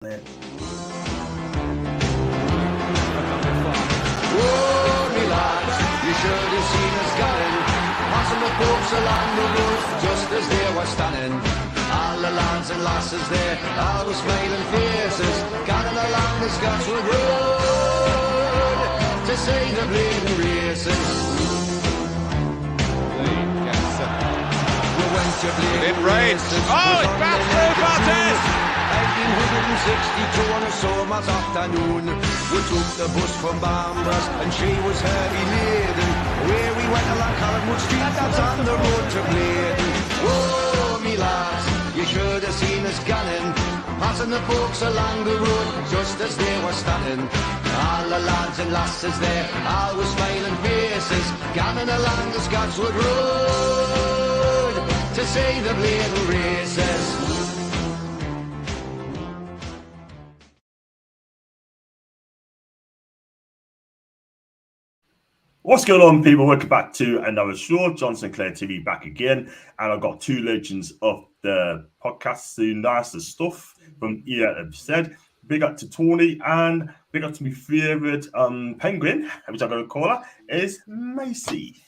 There. Oh, me lads, you should have seen us going, passing the folks along the road, just as they were standing. All the lads and lasses there, all with smiling faces, gathering along the Scotswood Road to see the bleeding races. We went to bleeding races. Oh, it's back through Bartes! 1962 on a summer's afternoon, we took the bus from Bambras and she was heavy laden. Where we went along Collingwood Street, that's on the road to Bladen. Whoa, me lads, you should have seen us gunning, passing the folks along the road just as they were standing. All the lads and lasses there, all with smiling faces, gathering along the Scotswood Road to see the bleeding races. What's going on, people? Welcome back to another show. John Sinclair TV back again. And I've got two legends of the podcast, the nicest stuff from here have said. Big up to Tony and big up to my favourite penguin, which I'm going to call her, is Maisy.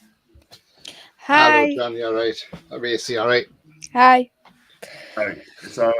Hi. Hello, John. You all right? Maisy, all right? Hi. So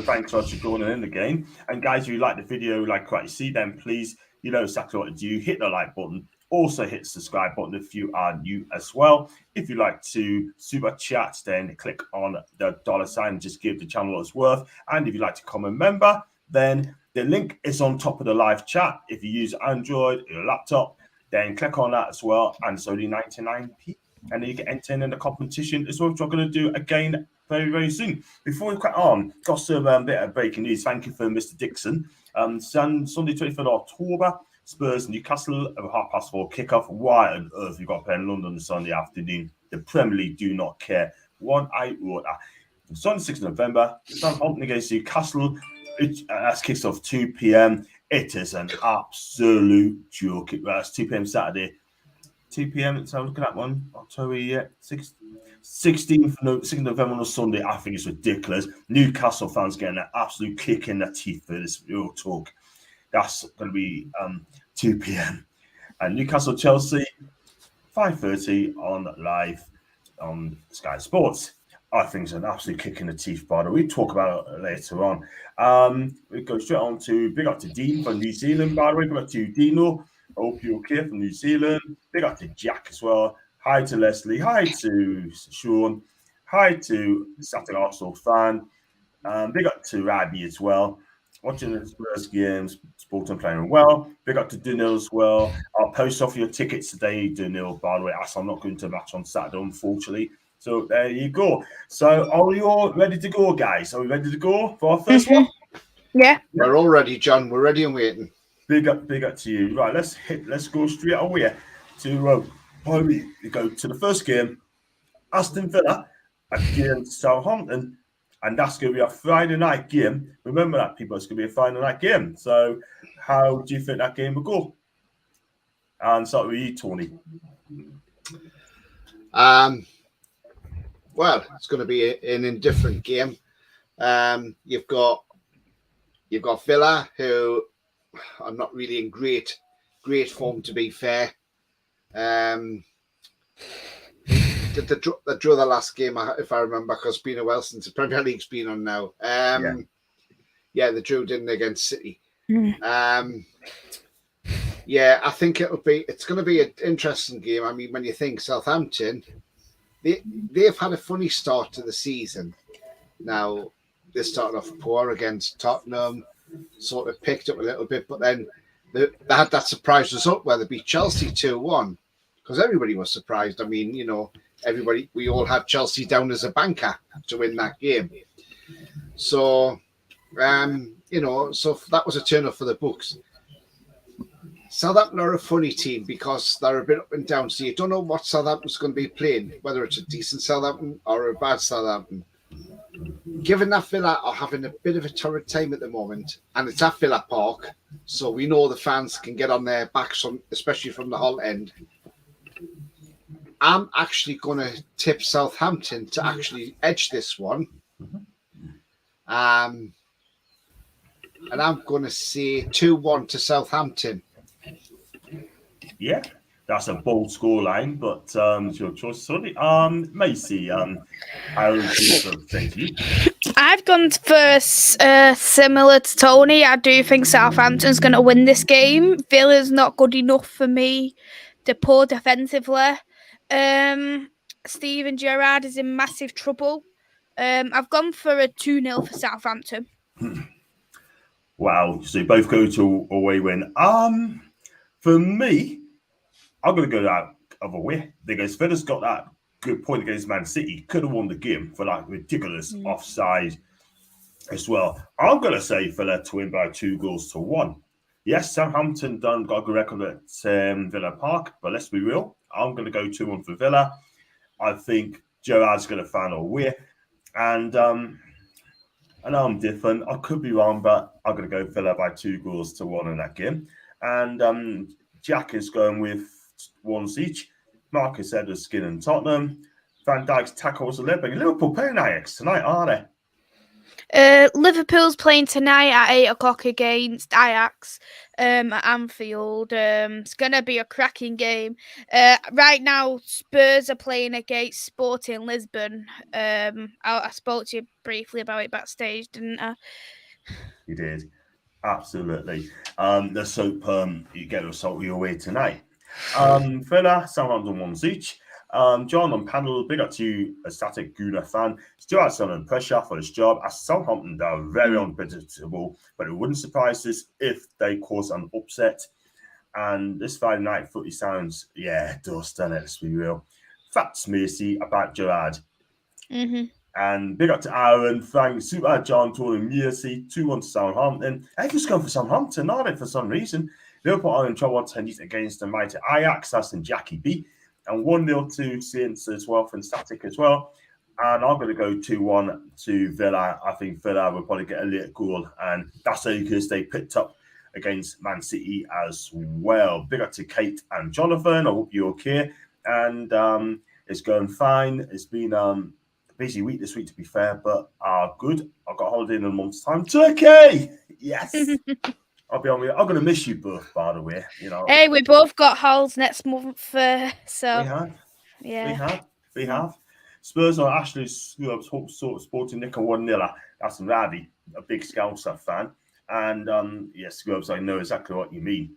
thanks for joining in the game. And guys, if you like the video, like what you see, then please, you know exactly what to do. Hit the like button. Also hit the subscribe button if you are new as well. If you like to super chat, then click on the $sign and just give the channel what it's worth. And if you like to become a member, then the link is on top of the live chat. If you use Android or your laptop, then click on that as well. And it's only 99p. And then you can enter in the competition as well, which we're going to do again very, very soon. Before we crack on, got some bit of breaking news. Thank you for Mr. Dixon. Sunday, 23rd October, Spurs Newcastle at 4:30 kickoff. Why on earth you got to play in London on Sunday afternoon? The Premier League do not care one iota. Sunday, 6th November, Southampton against Newcastle. That kicks off 2 p.m. It is an absolute joke. It's 2 p.m. Saturday. 2 p.m. So look at that one. October 16th November on a Sunday. I think it's ridiculous. Newcastle fans getting an absolute kick in the teeth for this real talk. That's going to be 2 p.m. And Newcastle Chelsea 5:30 on live on Sky Sports. I think it's an absolute kick in the teeth, by the way. We talk about it later on. We go straight on to big up to Dean from New Zealand, by the way. Big up to Dino. I hope you're okay from New Zealand. Big up to Jack as well. Hi to Leslie. Hi to Sean. Hi to Saturday Arsenal fan. Big up to Rabi as well. Watching the Spurs games, Sporting playing well. Big up to Dunil as well. I'll post off your tickets today, Dunil, by the way, as I'm not going to match on Saturday, unfortunately. So there you go. So are we all ready to go, guys? Are we ready to go for our first one? Yeah. We're all ready, John. We're ready and waiting. Big up to you. Right, let's go straight away to we go to the first game, Aston Villa against Southampton, and that's going to be a Friday night game. Remember that, people. It's going to be a Friday night game. So, how do you think that game will go? And start with you, Tony. Well, it's going to be an indifferent game. You've got Villa, who are not really in great form, to be fair. They drew the last game, if I remember, because it's been a while since the Premier League's been on now. They drew, didn't they, against City. I think it's going to be an interesting game. I mean, when you think Southampton, they've had a funny start to the season. Now, they started off poor against Tottenham, sort of picked up a little bit, but then they had that surprise result where they beat Chelsea 2-1, because everybody was surprised. I mean, we all had Chelsea down as a banker to win that game. So, so that was a turn-up for the books. Southampton are a funny team because they're a bit up and down, so you don't know what Southampton's going to be playing, whether it's a decent Southampton or a bad Southampton. Given that Villa are having a bit of a torrid time at the moment, and it's at Villa Park, so we know the fans can get on their backs, especially from the Hull end. I'm actually going to tip Southampton to actually edge this one. and I'm going to say 2-1 to Southampton. Yeah, that's a bold scoreline, but it's your choice. Sorry, Macy, how do you say to you? I've gone for similar to Tony. I do think Southampton's going to win this game. Villa's not good enough for me. They're poor defensively. Steven Gerrard is in massive trouble. I've gone for a 2-0 for Southampton. Wow, so you both go to away win. For me, I'm going to go that other way because Villa's got that good point against Man City. Could have won the game for like ridiculous offside as well. I'm going to say Villa to win by 2-1. Yes, Southampton got a good record at Villa Park, but let's be real. I'm going to go 2-1 for Villa. I think Gerrard's going to find a way. And I know I'm different. I could be wrong, but I'm going to go Villa by 2-1 in that game. And Jack is going with 1 each. Marcus said was Skin and Tottenham. Van Dijk's tackles 11. Liverpool playing Ajax tonight, are they? Liverpool's playing tonight at 8 o'clock against Ajax at Anfield. It's going to be a cracking game. Right now, Spurs are playing against Sporting Lisbon. I spoke to you briefly about it backstage, didn't I? You did. Absolutely. Let's hope you get a result your way tonight. Villa, Southampton 1 each. John on panel, big up to you, a static Guna fan. Still has some pressure for his job as Southampton are very unpredictable, but it wouldn't surprise us if they cause an upset. And this Friday night footy sounds, it does, doesn't it? Let's be real. Facts, Macy, about Gerrard. And big up to Aaron, Frank, Super John, Tori, Macy, 2-1 to Southampton. Everyone's going for Southampton, aren't they, for some reason? Liverpool are in trouble tonight against the mighty Ajax, that's in Jackie B. And 1-0 to Saints as well from Static as well. And I'm going to go 2-1 to Villa. I think Villa will probably get a late goal. And that's only because they picked up against Man City as well. Big up to Kate and Jonathan. I hope you're okay. And it's going fine. It's been a busy week this week, to be fair, but good. I've got a holiday in a month's time. Turkey! Yes! I'll be on with you. I'm going to miss you both, by the way. You know. Hey, we both got halls next month, so we have. Yeah, we have. Spurs are Ashley Sporting Nick 1-0. That's Ravi, a big Scouser fan, and yes, Scrubs, I know exactly what you mean.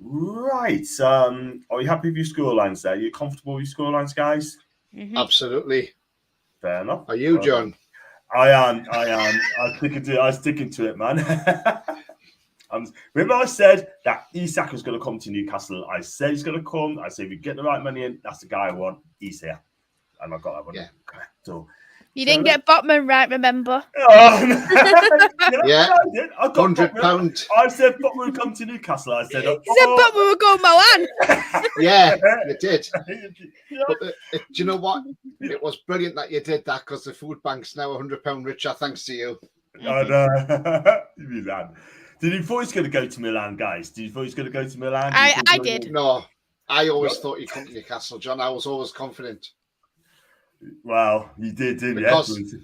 Right. Are you happy with your scorelines there? Are you comfortable with your scorelines, guys? Absolutely. Fair enough. Are you, John? I am. I'm sticking to it, man. Remember I said that Isak was going to come to Newcastle. I said he's going to come. I said if we get the right money in, that's the guy I want. He's here. And I got that one. Yeah. So, you didn't get Botman right, remember? Oh, no. Yeah. I did. I got £100. I said Botman would come to Newcastle. I said, You said Botman would go Milan. Yeah, you did. Yeah. But do you know what? It was brilliant that you did that because the food bank's now £100 richer thanks to you. I know. Milan. Did you thought he's going to go to Milan, guys? Did you thought he's going to go to Milan? I did. No, I always thought he'd come to Newcastle, John. I was always confident. Wow, you did, didn't Because you?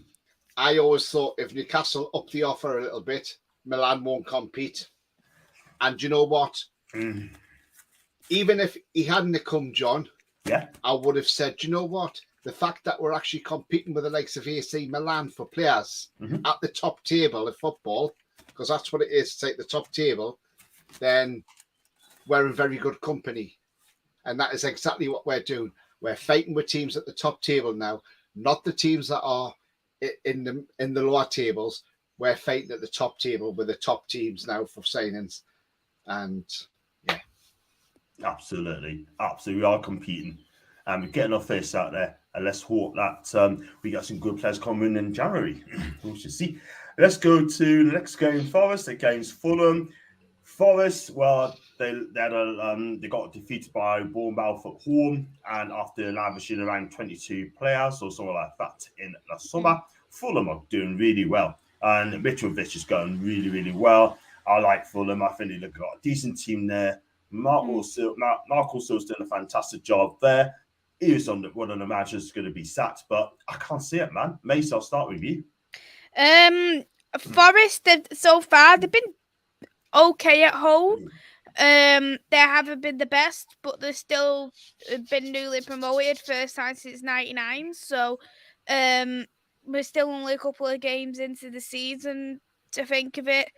I always thought if Newcastle up the offer a little bit, Milan won't compete. And you know what? Even if he hadn't come, John, I would have said, you know what? The fact that we're actually competing with the likes of AC Milan for players at the top table of football, because that's what it is to take the top table, then we're in very good company. And that is exactly what we're doing. We're fighting with teams at the top table now, not the teams that are in the lower tables. We're fighting at the top table with the top teams now for signings. And yeah. Absolutely. We are competing. And we're getting our face out there. And let's hope that we got some good players coming in January. We should see. Let's go to the next game, Forest against Fulham. Forest, well, they got defeated by Bournemouth at home, and after lavishing around 22 players or something like that in the summer, Fulham are doing really well, and Mitrovic is going really, really well. I like Fulham. I think they've got a decent team there. Mark also doing a fantastic job there. He was on one of the managers going to be sacked, but I can't see it, man. Mace, I'll start with you. Forest, so far, they've been okay at home. They haven't been the best, but they're still been newly promoted, first time since '99. So, we're still only a couple of games into the season to think of it.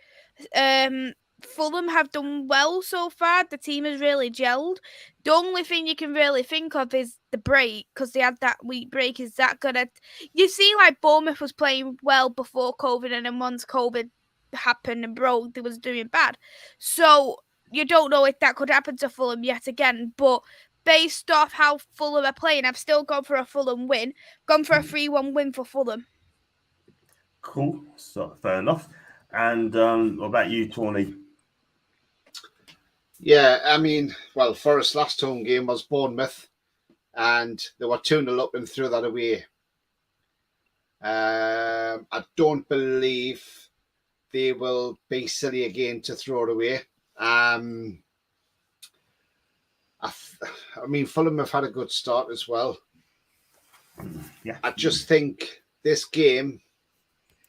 Fulham have done well so far. The team has really gelled. The only thing you can really think of is the break, because they had that week break. Is that gonna? You see, like Bournemouth was playing well before COVID, and then once COVID happened and broke, they was doing bad. So you don't know if that could happen to Fulham yet again. But based off how Fulham are playing, I've still gone for a Fulham win. Gone for a 3-1 win for Fulham. Cool. So fair enough. And what about you, Tony? Yeah, I mean, well, Forest's last home game was Bournemouth, and they were 2-0 up and threw that away. I don't believe they will be silly again to throw it away. I mean, Fulham have had a good start as well. Yeah. I just think this game,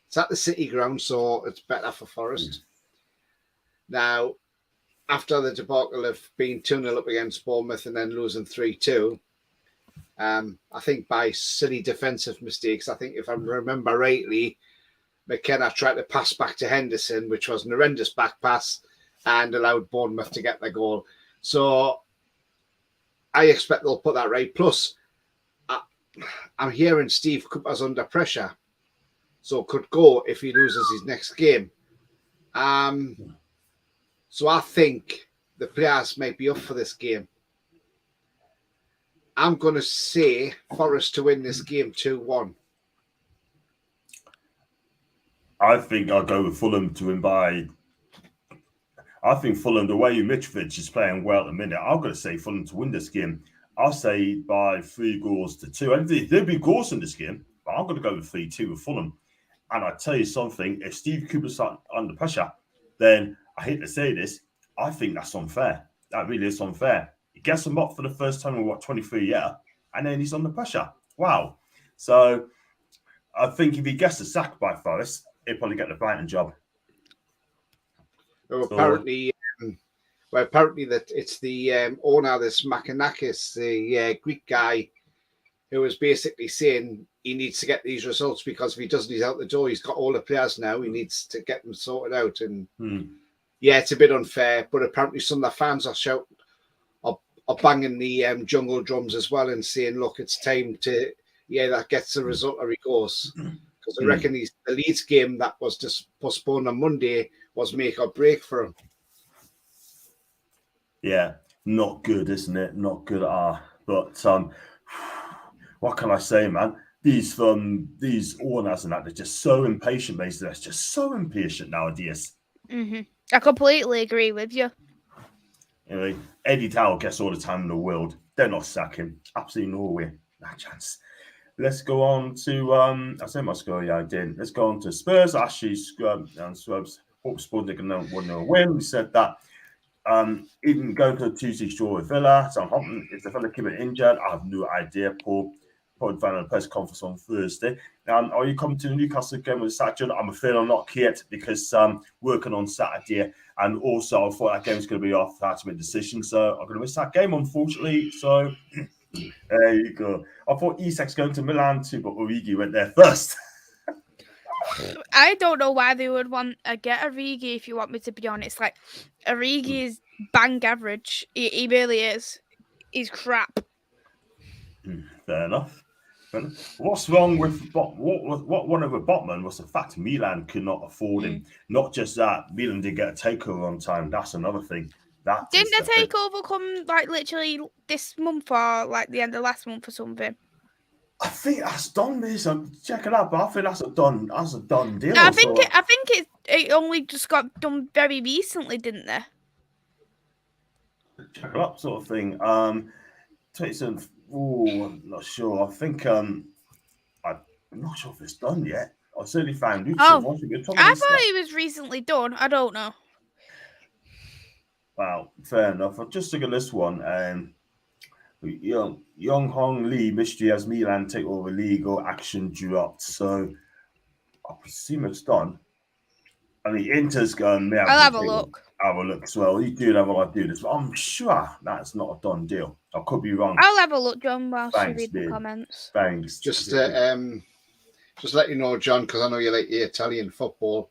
it's at the City ground, so it's better for Forest. Now, after the debacle of being 2-0 up against Bournemouth and then losing 3-2, I think by silly defensive mistakes, I think if I remember rightly, McKenna tried to pass back to Henderson, which was an horrendous back pass, and allowed Bournemouth to get the goal. So I expect they'll put that right. Plus, I'm hearing Steve Cooper's under pressure, so could go if he loses his next game. So I think the players might be up for this game. I'm going to say Forest to win this game 2-1. I think I'll go with Fulham to win by... I think Fulham, the way Mitrovic is playing well at the minute, I'm going to say Fulham to win this game. I'll say by 3-2. I think there'll be goals in this game, but I'm going to go with 3-2 with Fulham. And I tell you something, if Steve Cooper's under pressure, then I hate to say this, I think that's unfair. That really is unfair. He gets him up for the first time in 23 years, and then he's under pressure. Wow. So I think if he gets the sack by Forest, he'll probably get the Brighton job. Well, apparently that it's the owner, this Makanakis, the Greek guy, who was basically saying he needs to get these results because if he doesn't, he's out the door. He's got all the players now. He needs to get them sorted out. And yeah, it's a bit unfair, but apparently some of the fans are banging the jungle drums as well and saying, look, it's time to, that gets the result or he goes. Because I reckon the Leeds game that was just postponed on Monday was make or break for him. Yeah, not good, isn't it? Not good at all. But what can I say, man? These owners and that, they're just so impatient, mate. They're just so impatient nowadays. I completely agree with you. Anyway, Eddie Howe gets all the time in the world. They're not sacking. Absolutely no way. Not a chance. Let's go on to I said my score, I didn't. Let's go on to Spurs. Actually, and Spurs hope Spurs are gonna win. We said that even going to a Tuesday draw with Villa, Southampton, if the fella keep it injured, I have no idea. Paul probably find a press conference on Thursday. Are you coming to the Newcastle game with Saturday? I'm afraid I'm not yet because working on Saturday, and also I thought that game's going to be off. I had to make a decision, so I'm going to miss that game, unfortunately. So there you go. I thought Isak's going to Milan too, but Origi went there first. I don't know why they would want to get Origi, if you want me to be honest. Like, Origi is bang average. He really is. He's crap. Fair enough. What's wrong with what one of the Botman was the fact Milan could not afford him. Not just that, Milan did get a takeover on time. That's another thing. Didn't the takeover come like literally this month or like the end of last month or something? I think that's done. This I'm checking out, but I think that's a done deal. I think it only just got done very recently, didn't they? Check it up, sort of thing. I'm not sure. I think I'm not sure if it's done yet. I certainly found it. I thought it was recently done. I don't know. Wow, fair enough. I'll just look at this one. Young Hong Lee mystery as Milan take over legal action dropped. So I presume it's done. I mean, Inter's gone. I'll have a look. Have a look as well. You do have a lot to do this, but I'm sure that's not a done deal. I could be wrong. I'll have a look, John, whilst you read the Dean. comments. Thanks. Just let you know, John, because I know you like the Italian football.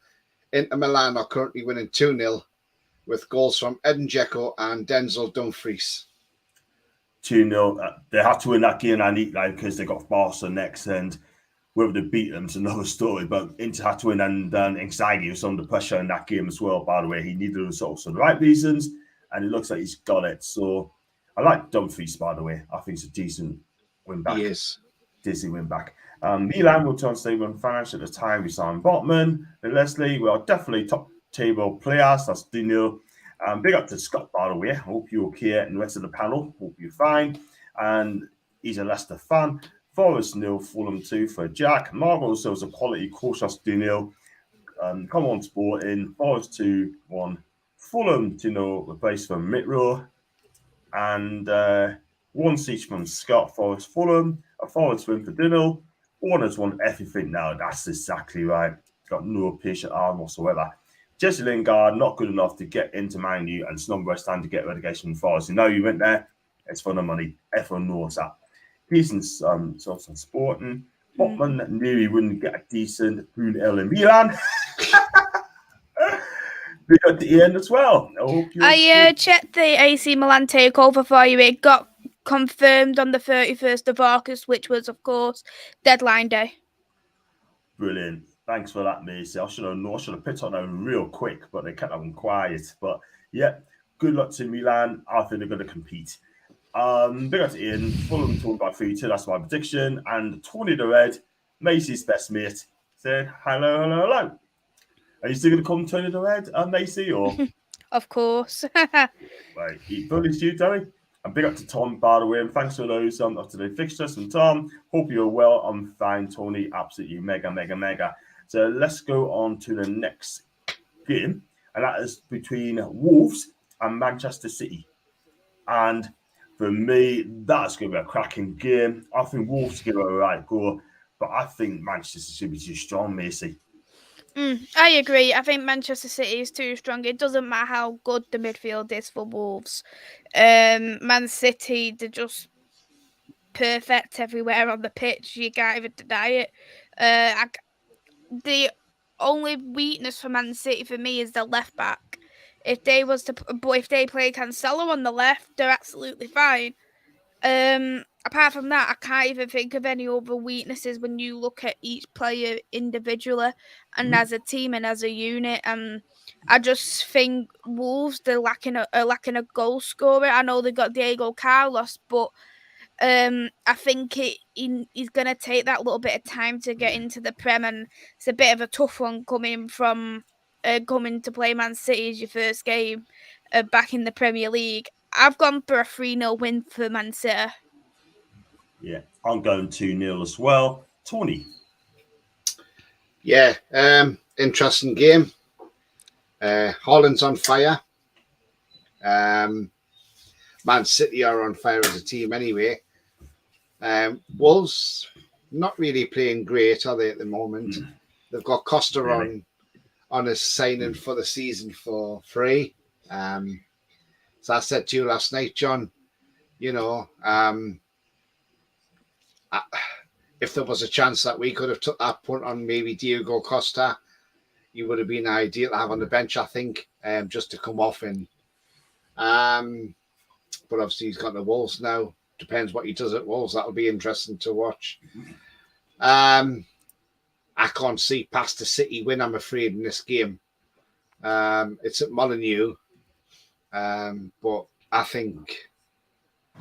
Inter Milan are currently winning 2-0 with goals from Edin Dzeko and Denzel Dumfries. 2-0. They had to win that game, and because they got Barca next, and whether they beat them is another story. But Inter had to win, and anxiety was under pressure in that game as well. By the way, he needed the results for the right reasons, and it looks like he's got it. So I like Dumfries, by the way. I think it's a decent win back. He is. Decent win back. Milan will turn stable and finish at the time we signed Botman and Leslie. We are definitely top table players. That's 2-0. Big up to Scott, by the way. Hope you're okay, and the rest of the panel. Hope you're fine. And he's a Leicester fan. Forest 0, Fulham 2 for Jack. Margot shows a quality cautious 2-0. Come on, Sporting. Forest 2-1. Fulham 2-0, replaced for Mitro. And 1 each from Scott, Forest, Fulham. A Forest win for Dino. Warner's won everything now. That's exactly right. Got no patient arm whatsoever. Jesse Lingard, not good enough to get into Man U, and Snub West Ham to get relegation from Forest. You know you went there. It's for the money. Everyone knows that. Decent source on Sporting. Botman knew he wouldn't get a decent 2-0 in Milan. We got the end as well. I checked the AC Milan takeover for you. It got confirmed on the 31st of August, which was, of course, deadline day. Brilliant. Thanks for that, Macy. I should have picked on them real quick, but they kept them quiet. But yeah, good luck to Milan. I think they're going to compete. Big up to Ian. Fulham talking about 3-2. That's my prediction. And Tony the Red, Macy's best mate, said hello. Are you still going to come Tony the Red, Macy? Or of course. Right, eat bullies, you, Terry. And big up to Tom, by the way, and thanks for those up-to-date fixtures. And Tom, hope you're well. I'm fine, Tony. Absolutely mega. So let's go on to the next game, and that is between Wolves and Manchester City. And for me, that's going to be a cracking game. I think Wolves give it a right go, but I think Manchester City be too strong, Macy. I agree. I think Manchester City is too strong. It doesn't matter how good the midfield is for Wolves. Man City, they're just perfect everywhere on the pitch. You can't even deny it. The only weakness for Man City for me is the left back. If they play Cancelo on the left, they're absolutely fine. Apart from that, I can't even think of any other weaknesses when you look at each player individually and as a team and as a unit. I just think Wolves, they're lacking a goal scorer. I know they got Diego Carlos, but I think he's going to take that little bit of time to get into the Prem, and it's a bit of a tough one coming to play Man City as your first game back in the Premier League. I've gone for a 3-0 win for Man City. Yeah, I'm going 2-0 as well. Tony. Yeah, interesting game. Holland's on fire. Man City are on fire as a team anyway. Wolves not really playing great, are they, at the moment? They've got Costa on a signing for the season for free. So I said to you last night, John, if there was a chance that we could have took that punt on maybe Diego Costa, he would have been ideal to have on the bench, I think, just to come off in. But obviously he's got the Wolves now. Depends what he does at Wolves. That'll be interesting to watch. I can't see past the City win, I'm afraid, in this game. It's at Molineux. But I think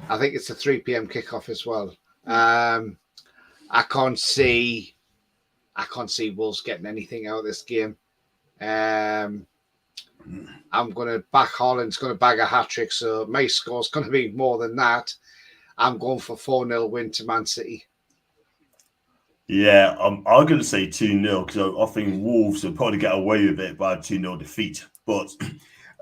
it's a 3 p.m. kickoff as well. I can't see Wolves getting anything out of this game. I'm going to back Haaland's going to bag a hat-trick, so my score's going to be more than that. I'm going for 4-0 win to Man City. Yeah, I'm going to say 2-0 because I think Wolves will probably get away with it by a 2-0 defeat. But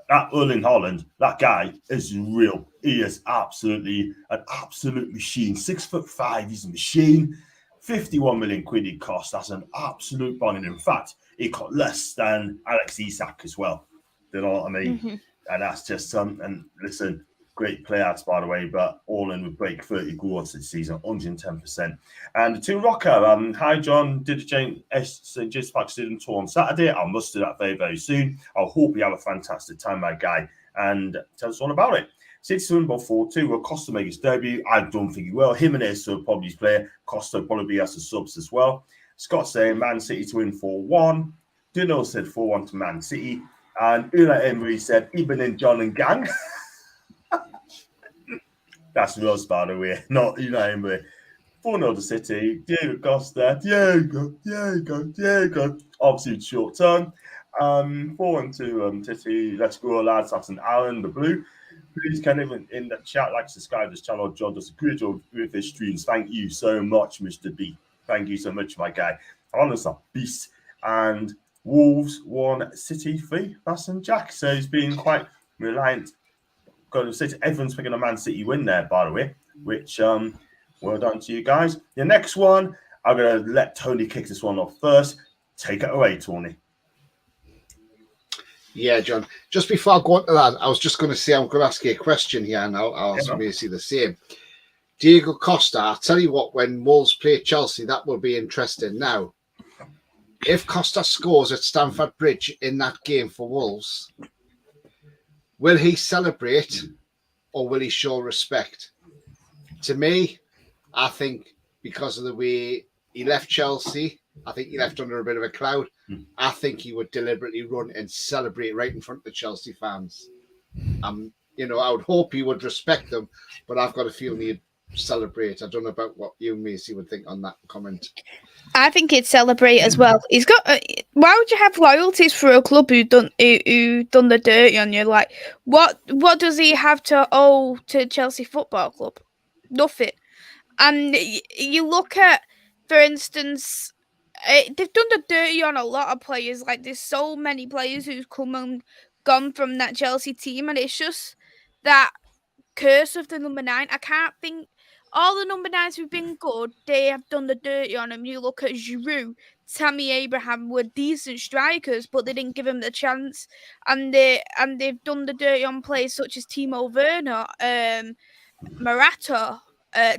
that Erling Haaland, that guy is real. He is absolutely an absolute machine. 6'5", he's a machine. 51 million quid he cost. That's an absolute bargain. In fact, he got less than Alex Isak as well. You know what I mean? Mm-hmm. And that's just and listen, great playouts by the way, but all in would break 30 goals this season, 110%. And the two rocker, hi John, did just accident tour on Saturday. I must do that very, very soon. I hope you have a fantastic time, my guy, and tell us all about it. City win by 4-2. Will Costa make his debut? I don't think he will. Jimenez will probably play. Costa will probably be as a subs as well. Scott saying Man City to win 4-1. Duno said 4-1 to Man City. And Una Emery said, Ibn and John and gang. That's Rose, by the way, not Una Emery. 4-0 to City. Diego Costa. Diego. Obviously, short term. 4-1 to City. Let's go, lads. That's an Aaron, the blue. Please, can even in the chat, like, subscribe to this channel. John does a great job with his streams. Thank you so much, Mr. B. Thank you so much, my guy. Honest, a beast. And Wolves 1, City 3. That's and Jack. So he's been quite reliant. Got to say, everyone's picking a Man City win there, by the way, which well done to you guys. The next one, I'm going to let Tony kick this one off first. Take it away, Tony. Yeah, John. Just before I go on to that, I was just going to say, I'm going to ask you a question here, and I'll ask Macy the same. Diego Costa, I'll tell you what, when Wolves play Chelsea, that will be interesting. Now, if Costa scores at Stamford Bridge in that game for Wolves, will he celebrate or will he show respect? To me, I think because of the way he left Chelsea, I think he left under a bit of a cloud. I think he would deliberately run and celebrate right in front of the Chelsea fans. You know, I would hope he would respect them, but I've got a feeling he'd celebrate. I don't know about what you, Macy, would think on that comment. I think he'd celebrate as well. He's got. Why would you have loyalties for a club who done the dirty on you? Like, what does he have to owe to Chelsea Football Club? Nothing. And you look at, for instance, they've done the dirty on a lot of players. Like, there's so many players who've come and gone from that Chelsea team, and it's just that curse of the number 9. I can't think. All the number 9s who've been good, they have done the dirty on them. You look at Giroud, Tammy Abraham were decent strikers, but they didn't give him the chance. And they've done the dirty on players such as Timo Werner, Morata,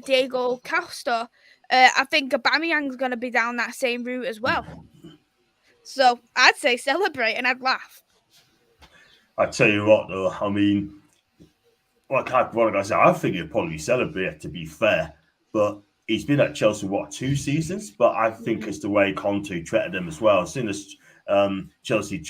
Diego Costa. I think Aubameyang's going to be down that same route as well. So I'd say celebrate, and I'd laugh. I tell you what, though, I mean, like I said, I think he'd probably celebrate, to be fair. But he's been at Chelsea, 2 seasons? But I think it's the way Conte treated him as well. As soon as Chelsea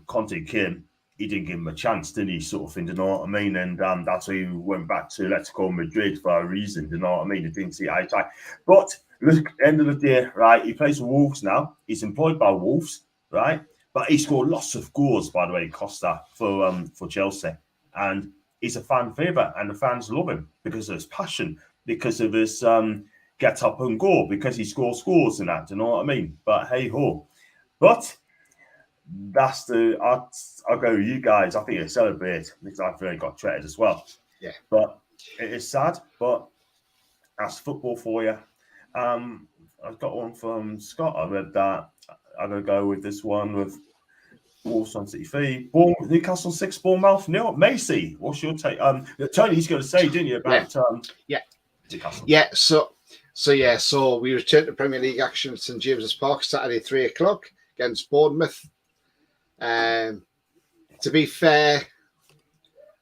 Conte came, he didn't give him a chance, did he? Sort of thing, you know what I mean? And that's why he went back to Atletico Madrid for a reason, you know what I mean? He didn't see eye to eye. But look, at the end of the day, right, he plays for Wolves now. He's employed by Wolves, right? But he scored lots of goals, by the way, Costa, for Chelsea. And he's a fan favourite, and the fans love him because of his passion, because of his get up and go, because he scores goals and that, you know what I mean? But hey ho. But that's I'll go with you guys. I think you celebrate because I feel he got treated as well. Yeah. But it is sad, but that's football for you. I've got one from Scott. I read that. I'm going to go with this one with Wolves on City 3. Newcastle 6, Bournemouth 0. Macy, what's your take? Tony, he's going to say, didn't you, about Newcastle? Yeah, so we return to Premier League action at St James's Park Saturday 3 o'clock against Bournemouth. To be fair,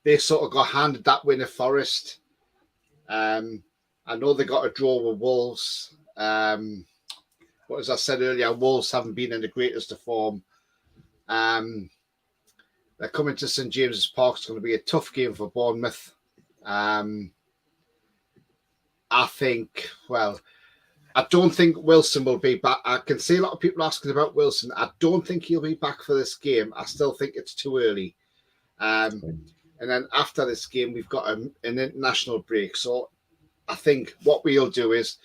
they sort of got handed that win at Forest. I know they got a draw with Wolves. But as I said earlier, Wolves haven't been in the greatest of form. They're coming to St James's Park. It's going to be a tough game for Bournemouth. I don't think Wilson will be back. I can see a lot of people asking about Wilson. I don't think he'll be back for this game. I still think it's too early. And then after this game, we've got an international break. So I think what we'll do is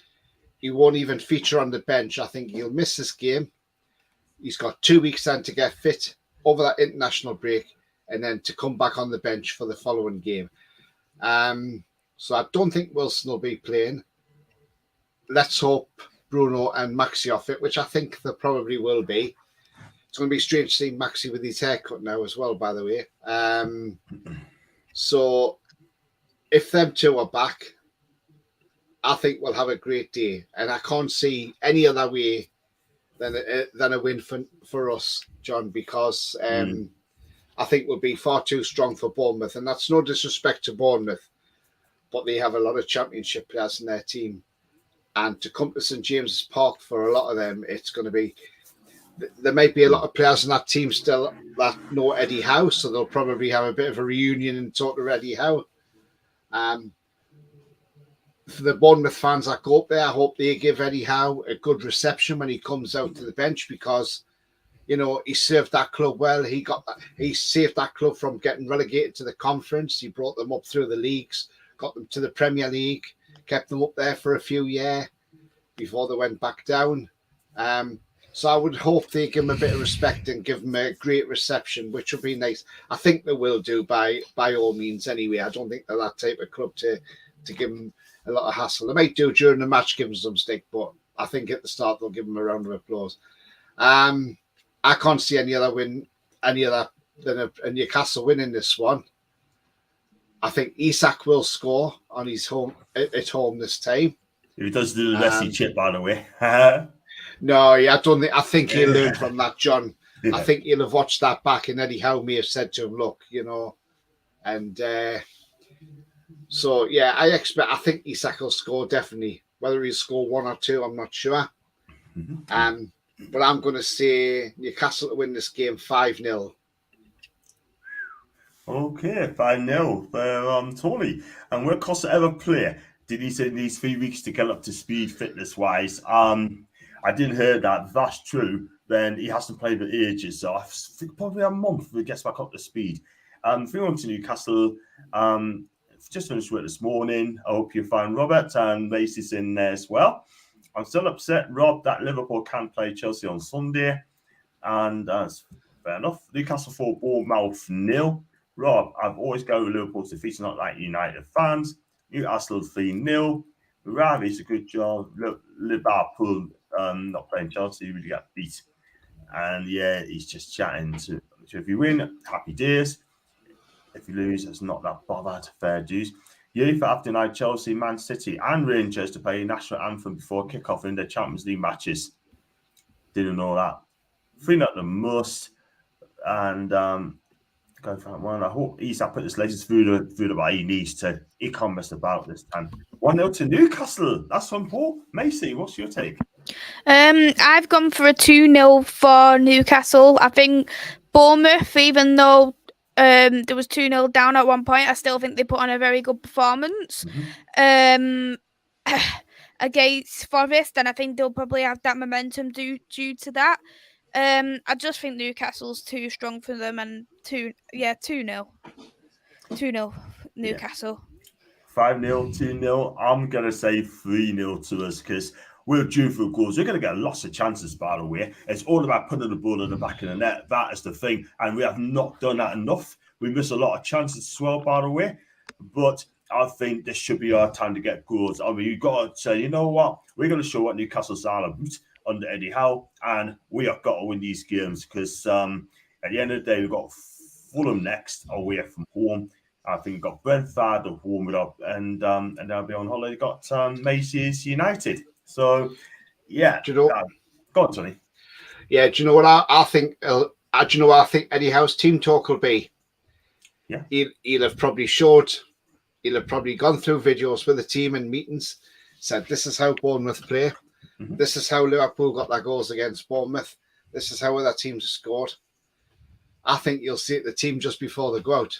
he won't even feature on the bench. I think he'll miss this game. He's got 2 weeks then to get fit over that international break and then to come back on the bench for the following game. So I don't think Wilson will be playing. Let's hope Bruno and Maxi off it, which I think there probably will be. It's going to be strange seeing Maxi with his haircut now as well, by the way. So if them two are back, I think we'll have a great day. And I can't see any other way than a win for us, John, because I think we'll be far too strong for Bournemouth. And that's no disrespect to Bournemouth, but they have a lot of championship players in their team. And to come to St James's Park for a lot of them, it's going to be... There might be a lot of players in that team still that know Eddie Howe, so they'll probably have a bit of a reunion and talk to Eddie Howe. For the Bournemouth fans that go up there, I hope they give Eddie Howe a good reception when he comes out to the bench, because, you know, he served that club well. He saved that club from getting relegated to the conference. He brought them up through the leagues, got them to the Premier League, kept them up there for a few years before they went back down. So I would hope they give him a bit of respect and give him a great reception, which would be nice. I think they will do by all means anyway. I don't think they're that type of club to give him a lot of hassle. They might do during the match, give him some stick, but I think at the start they'll give him a round of applause. I can't see any other than a Newcastle winning this one. I think Isak will score on his at home this time. If he does do the Messi chip, by the way. No, I don't think. I think he'll learn from that, John. Yeah. I think he'll have watched that back, and Eddie Howe may have said to him, "Look, you know," and so yeah, I think Isak will score definitely. Whether he'll score one or two, I'm not sure. Mm-hmm. But I'm going to say Newcastle to win this game 5-0. Okay, 5-0 for Tony. And will Costa ever play? Did he say in these 3 weeks to get up to speed fitness-wise? I didn't hear that. If that's true, then he hasn't played for ages. So I think probably a month he gets back up to speed. If we want to Newcastle, just finished work this morning. I hope you find Robert and MAISYS in there as well. I'm still upset, Rob, that Liverpool can't play Chelsea on Sunday. And that's fair enough. Newcastle 4, Bournemouth 0. Rob, I've always go with Liverpool's defeat, not like United fans. Newcastle 3-0. Ravi's a good job. Liverpool not playing Chelsea, really got beat. And yeah, he's just chatting to if you win, happy days. If you lose, it's not that bothered. Fair dues. UEFA have denied Chelsea, Man City, and Rangers to play national anthem before kickoff in their Champions League matches. Didn't know that. 3-0 the must. And go for that one. I hope Isak put this latest through the way he needs to. He can't mess about this time. 1-0 to Newcastle. That's from Paul. Macy, what's your take? I've gone for a 2-0 for Newcastle. I think Bournemouth, even though there was 2-0 down at one point, I still think they put on a very good performance against Forest, and I think they'll probably have that momentum due to that. I just think Newcastle's too strong for them, and 2-0 Newcastle. 5-0, 2-0. I'm going to say 3-0 to us because we're due for goals. We're going to get lots of chances, by the way. It's all about putting the ball in the back of the net. That is the thing. And we have not done that enough. We miss a lot of chances as well, by the way. But I think this should be our time to get goals. I mean, you've got to say, you know what? We're going to show what Newcastle's all about under Eddie Howe. And we have got to win these games because at the end of the day, we've got Fulham next away from home. I think we've got Brentford at home and they'll be on holiday. We've got MAISYS United. So, yeah. Do you know? Go on, Tony. Yeah, do you know what I think? Do you know what I think Eddie Howe's team talk will be? Yeah. He'll have probably gone through videos with the team and meetings, said, this is how Bournemouth play. Mm-hmm. This is how Liverpool got their goals against Bournemouth. This is how other teams have scored. I think you'll see the team just before they go out.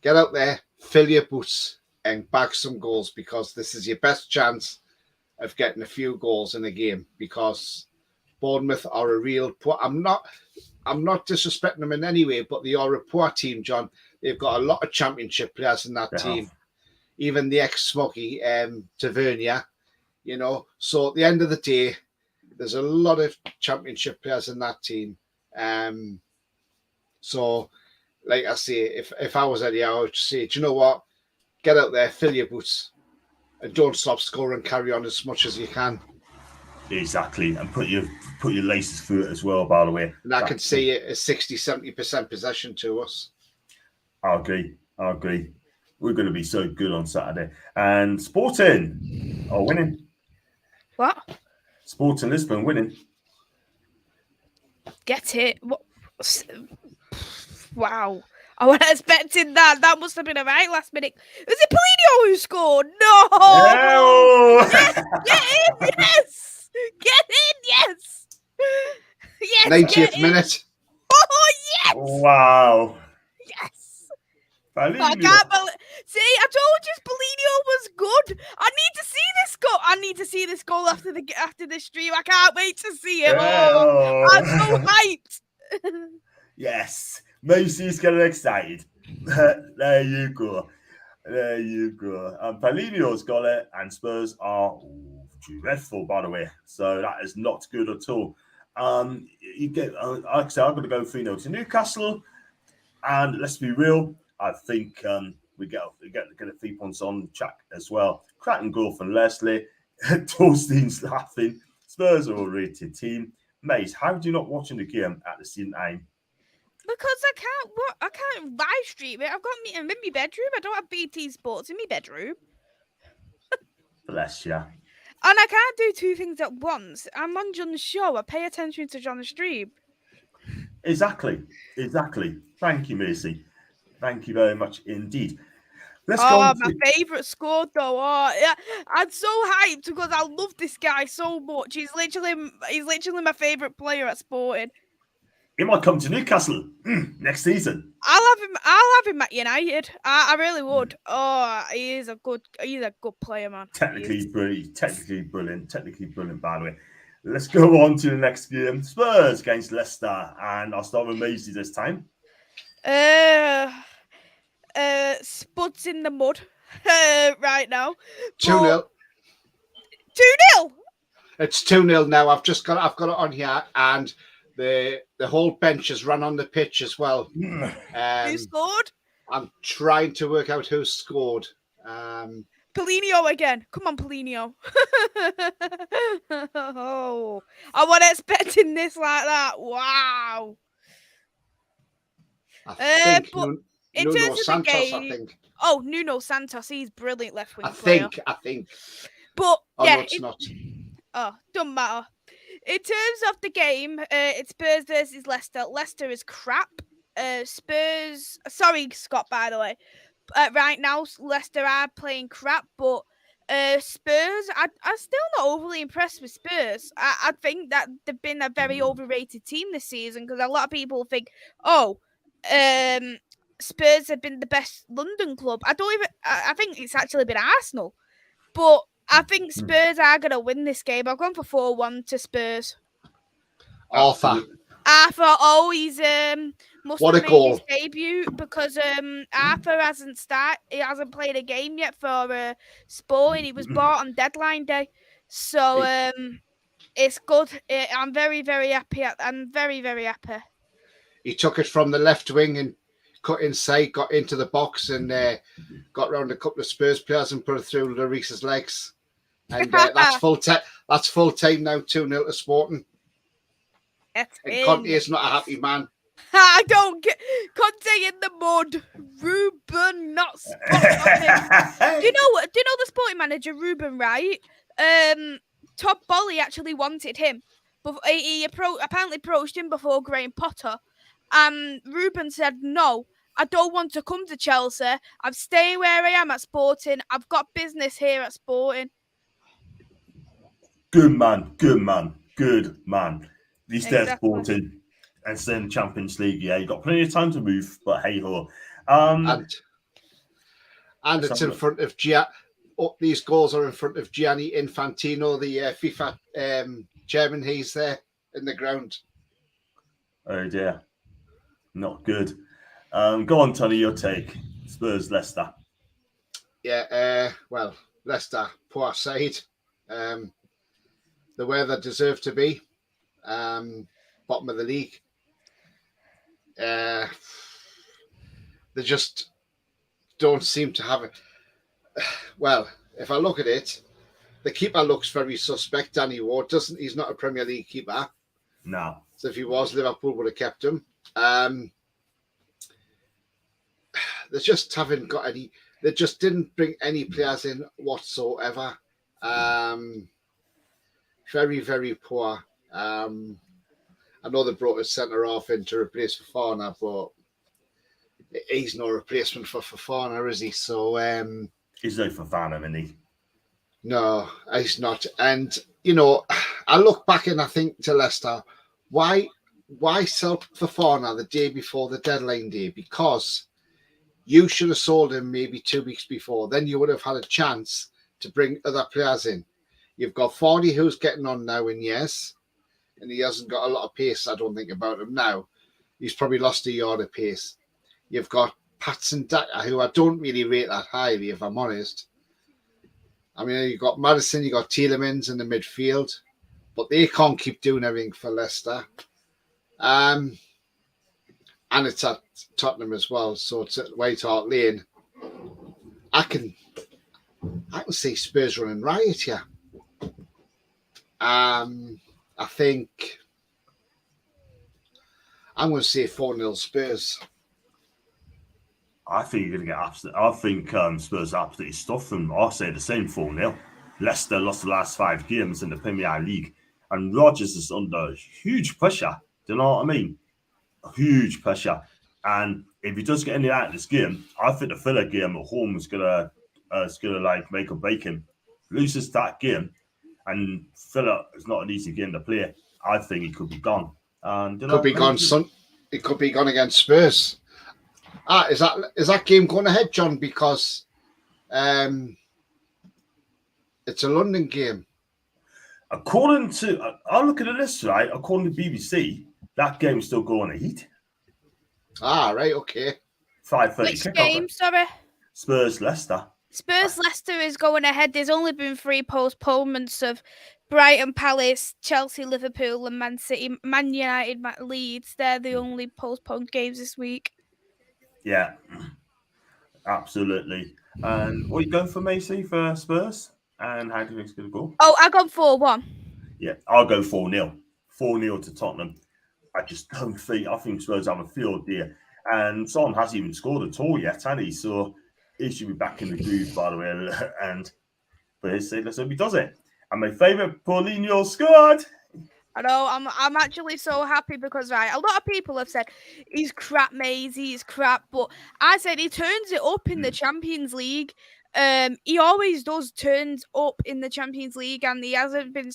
Get out there, fill your boots, and bag some goals because this is your best chance of getting a few goals in a game because Bournemouth are a real poor. I'm not disrespecting them in any way, but they are a poor team, John. They've got a lot of championship players in that team. Even the ex-Smoggy Tavernier, you know. So at the end of the day, there's a lot of championship players in that team. So, like I say, if I was Eddie, I would say, do you know what? Get out there, fill your boots, and don't stop scoring. Carry on as much as you can. Exactly, and put your laces through it as well. By the way, And I can see it as 60-70% possession to us. I agree. We're going to be so good on Saturday. And Sporting are winning. What? Sporting Lisbon winning. Get it? What? Wow. I wasn't expecting that. That must have been a right last minute. Was it Polino who scored? No! Oh! Yes! Get in! Yes! Get in! Yes! Yes! 90th minute. Oh, yes! Wow. Yes! Palhinho. I can't believe. See, I told you Polino was good. I need to see this goal. I need to see this goal after the stream. I can't wait to see it. Oh, I'm so hyped. Yes. MAISYS getting excited. There you go. And Palhinho's got it, and Spurs are dreadful, by the way. So that is not good at all. You get, like I said, I'm going to go 3-0 to Newcastle. And let's be real, I think we get the 3 points on track as well. Cracking goal from Leslie. Torstein's laughing. Spurs are a rated team. Mate, how do you not watching the game at the same time? Because I can't live stream it. I'm in my bedroom. I don't have BT Sports in my bedroom. Bless you. And I can't do two things at once. I'm on John's show. I pay attention to John's stream. Exactly. Thank you, Macy. Thank you very much indeed. Let's go. My favourite score, though. Oh, yeah, I'm so hyped because I love this guy so much. He's literally my favourite player at Sporting. He might come to Newcastle next season. I'll have him at United. I really would. Oh, he's a good player, man. Technically brilliant, by the way. Let's go on to the next game. Spurs against Leicester, and I'll start with Maisie this time. Spuds in the mud right now. 2-0. 2-0. It's 2-0 now. I've got it on here, and the whole bench has run on the pitch as well. Who scored? I'm trying to work out who scored. Polino again. Come on, Polino. Oh, I wasn't expecting this like that. Wow. I think in Nuno terms of Santos, the game, I think. Oh, Nuno Santos. He's brilliant left wing I player. think. But no, it's not. Oh, doesn't matter. In terms of the game, it's Spurs versus Leicester. Leicester is crap. Spurs. Sorry, Scott. By the way, right now Leicester are playing crap, but Spurs. I'm still not overly impressed with Spurs. I think that they've been a very overrated team this season because a lot of people think, Spurs have been the best London club. I think it's actually been Arsenal, but I think Spurs are going to win this game. I've gone for 4-1 to Spurs. Arthur. He's must what have a made goal. his debut because Arthur he hasn't played a game yet for Sporting. He was bought on deadline day, so it's good. I'm very, very happy. I'm very, very happy. He took it from the left wing and cut inside, got into the box, and got round a couple of Spurs players and put it through Lloris's legs. And that's full time. That's full time now. 2-0 to Sporting. And Conte is not a happy man. I don't get Conte in the mud. Ruben not spotting. Do you know the Sporting manager Ruben, right? Todd Boehly actually wanted him, but he apparently approached him before Graham Potter, and Ruben said no. I don't want to come to Chelsea. I'm staying where I am at Sporting. I've got business here at Sporting. Good man. These days Sporting and stay in the Champions League. Yeah, you got plenty of time to move, but hey ho. And it's in front of these goals are in front of Gianni Infantino, the FIFA chairman. He's there in the ground. Oh dear, not good. Go on, Tony, your take. Spurs, Leicester. Yeah, well, Leicester, poor side. The where they deserve to be. Bottom of the league. They just don't seem to have it. Well, if I look at it, the keeper looks very suspect. Danny Ward doesn't. He's not a Premier League keeper. No. So if he was, Liverpool would have kept him. They just haven't got any. They just didn't bring any players in whatsoever. Very, very poor. I know they brought a centre half in to replace Fofana, but he's no replacement for Fofana, is he? So he's no Fofana, isn't he? No, he's not. And you know, I look back and I think to Leicester, why sell Fofana the day before the deadline day? Because you should have sold him maybe 2 weeks before. Then you would have had a chance to bring other players in. You've got Fordy, who's getting on now in years, and he hasn't got a lot of pace, I don't think, about him now. He's probably lost a yard of pace. You've got Patson Daka, who I don't really rate that highly, if I'm honest. I mean, you've got Maddison, you've got Tielemans in the midfield, but they can't keep doing everything for Leicester. And it's at Tottenham as well, so it's at White Hart Lane. I can see Spurs running riot here. I think I'm going to say 4-0 Spurs. I think you're going to get absolutely. I think Spurs are absolutely stuffed them. I'll say the same 4-0. Leicester lost the last 5 games in the Premier League, and Rodgers is under huge pressure. Do you know what I mean? Huge pressure. And if he does get any out of this game, I think the Villa game at home is gonna like make or break him. Loses that game, and Villa is not an easy game to play. I think he could be gone. And could be gone. It could be gone against Spurs. Is that game going ahead, John? Because it's a London game. According to, I'm looking at this, right? According to BBC, that game's still going ahead. Right, okay. 5:30 Which kickoff. game, sorry? Spurs Leicester. Spurs Leicester is going ahead. There's only been 3 postponements of Brighton, Palace, Chelsea, Liverpool, and Man City, Man United, Leeds. They're the only postponed games this week. Yeah, absolutely. And what are you going for, Macy, for Spurs? And how do you think it's going to go? Oh, I got 4-1. Yeah, I'll go 4-0. 4-0 to Tottenham. I just don't think. I think Spurs have a field there. And Son hasn't even scored at all yet, has he? So he should be back in the groove, by the way. And for his sake, let's hope he does it. And my favourite, Paulinho scored. I know, I'm actually so happy because, right, a lot of people have said he's crap, Maisie, he's crap, but I said he turns it up in the Champions League. He always does turns up in the Champions League, and he hasn't been.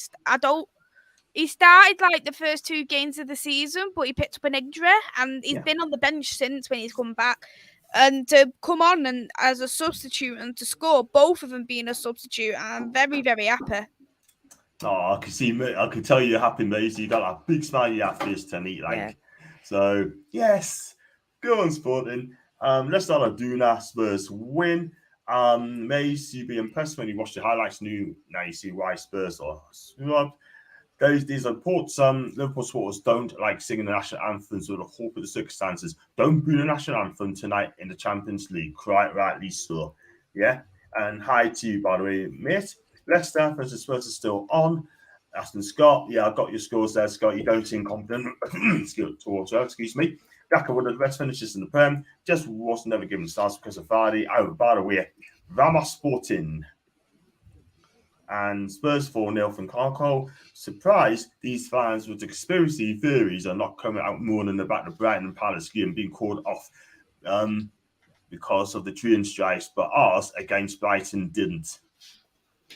He started like the first 2 games of the season, but he picked up an injury, and he's been on the bench since when he's come back. And to come on and as a substitute and to score, both of them being a substitute, I'm very, very happy. Oh, I can see. I can tell you're happy, mate. You got that big smile on your face tonight, like. Yeah. So yes, go on, Sporting. Let's start on Duna. Spurs win. Mace, you'll be impressed when you watch the highlights. Now you see why Spurs are. These reports. Liverpool supporters don't like singing the national anthems or the hope of the circumstances. Don't boo the national anthem tonight in the Champions League. Quite rightly so. Yeah. And hi to you, by the way, mate. Leicester versus Spurs is still on. Aston Scott, yeah, I got your scores there, Scott. You don't seem confident. Excuse me. Daka, one of the best finishes in the Prem, just was never given stars because of Vardy. Oh, by the way, Ramos Sporting. And Spurs 4-0 from Carco. Surprised these fans with conspiracy theories are not coming out mourning about the Brighton and Palace game being called off because of the train strikes, but ours against Brighton didn't.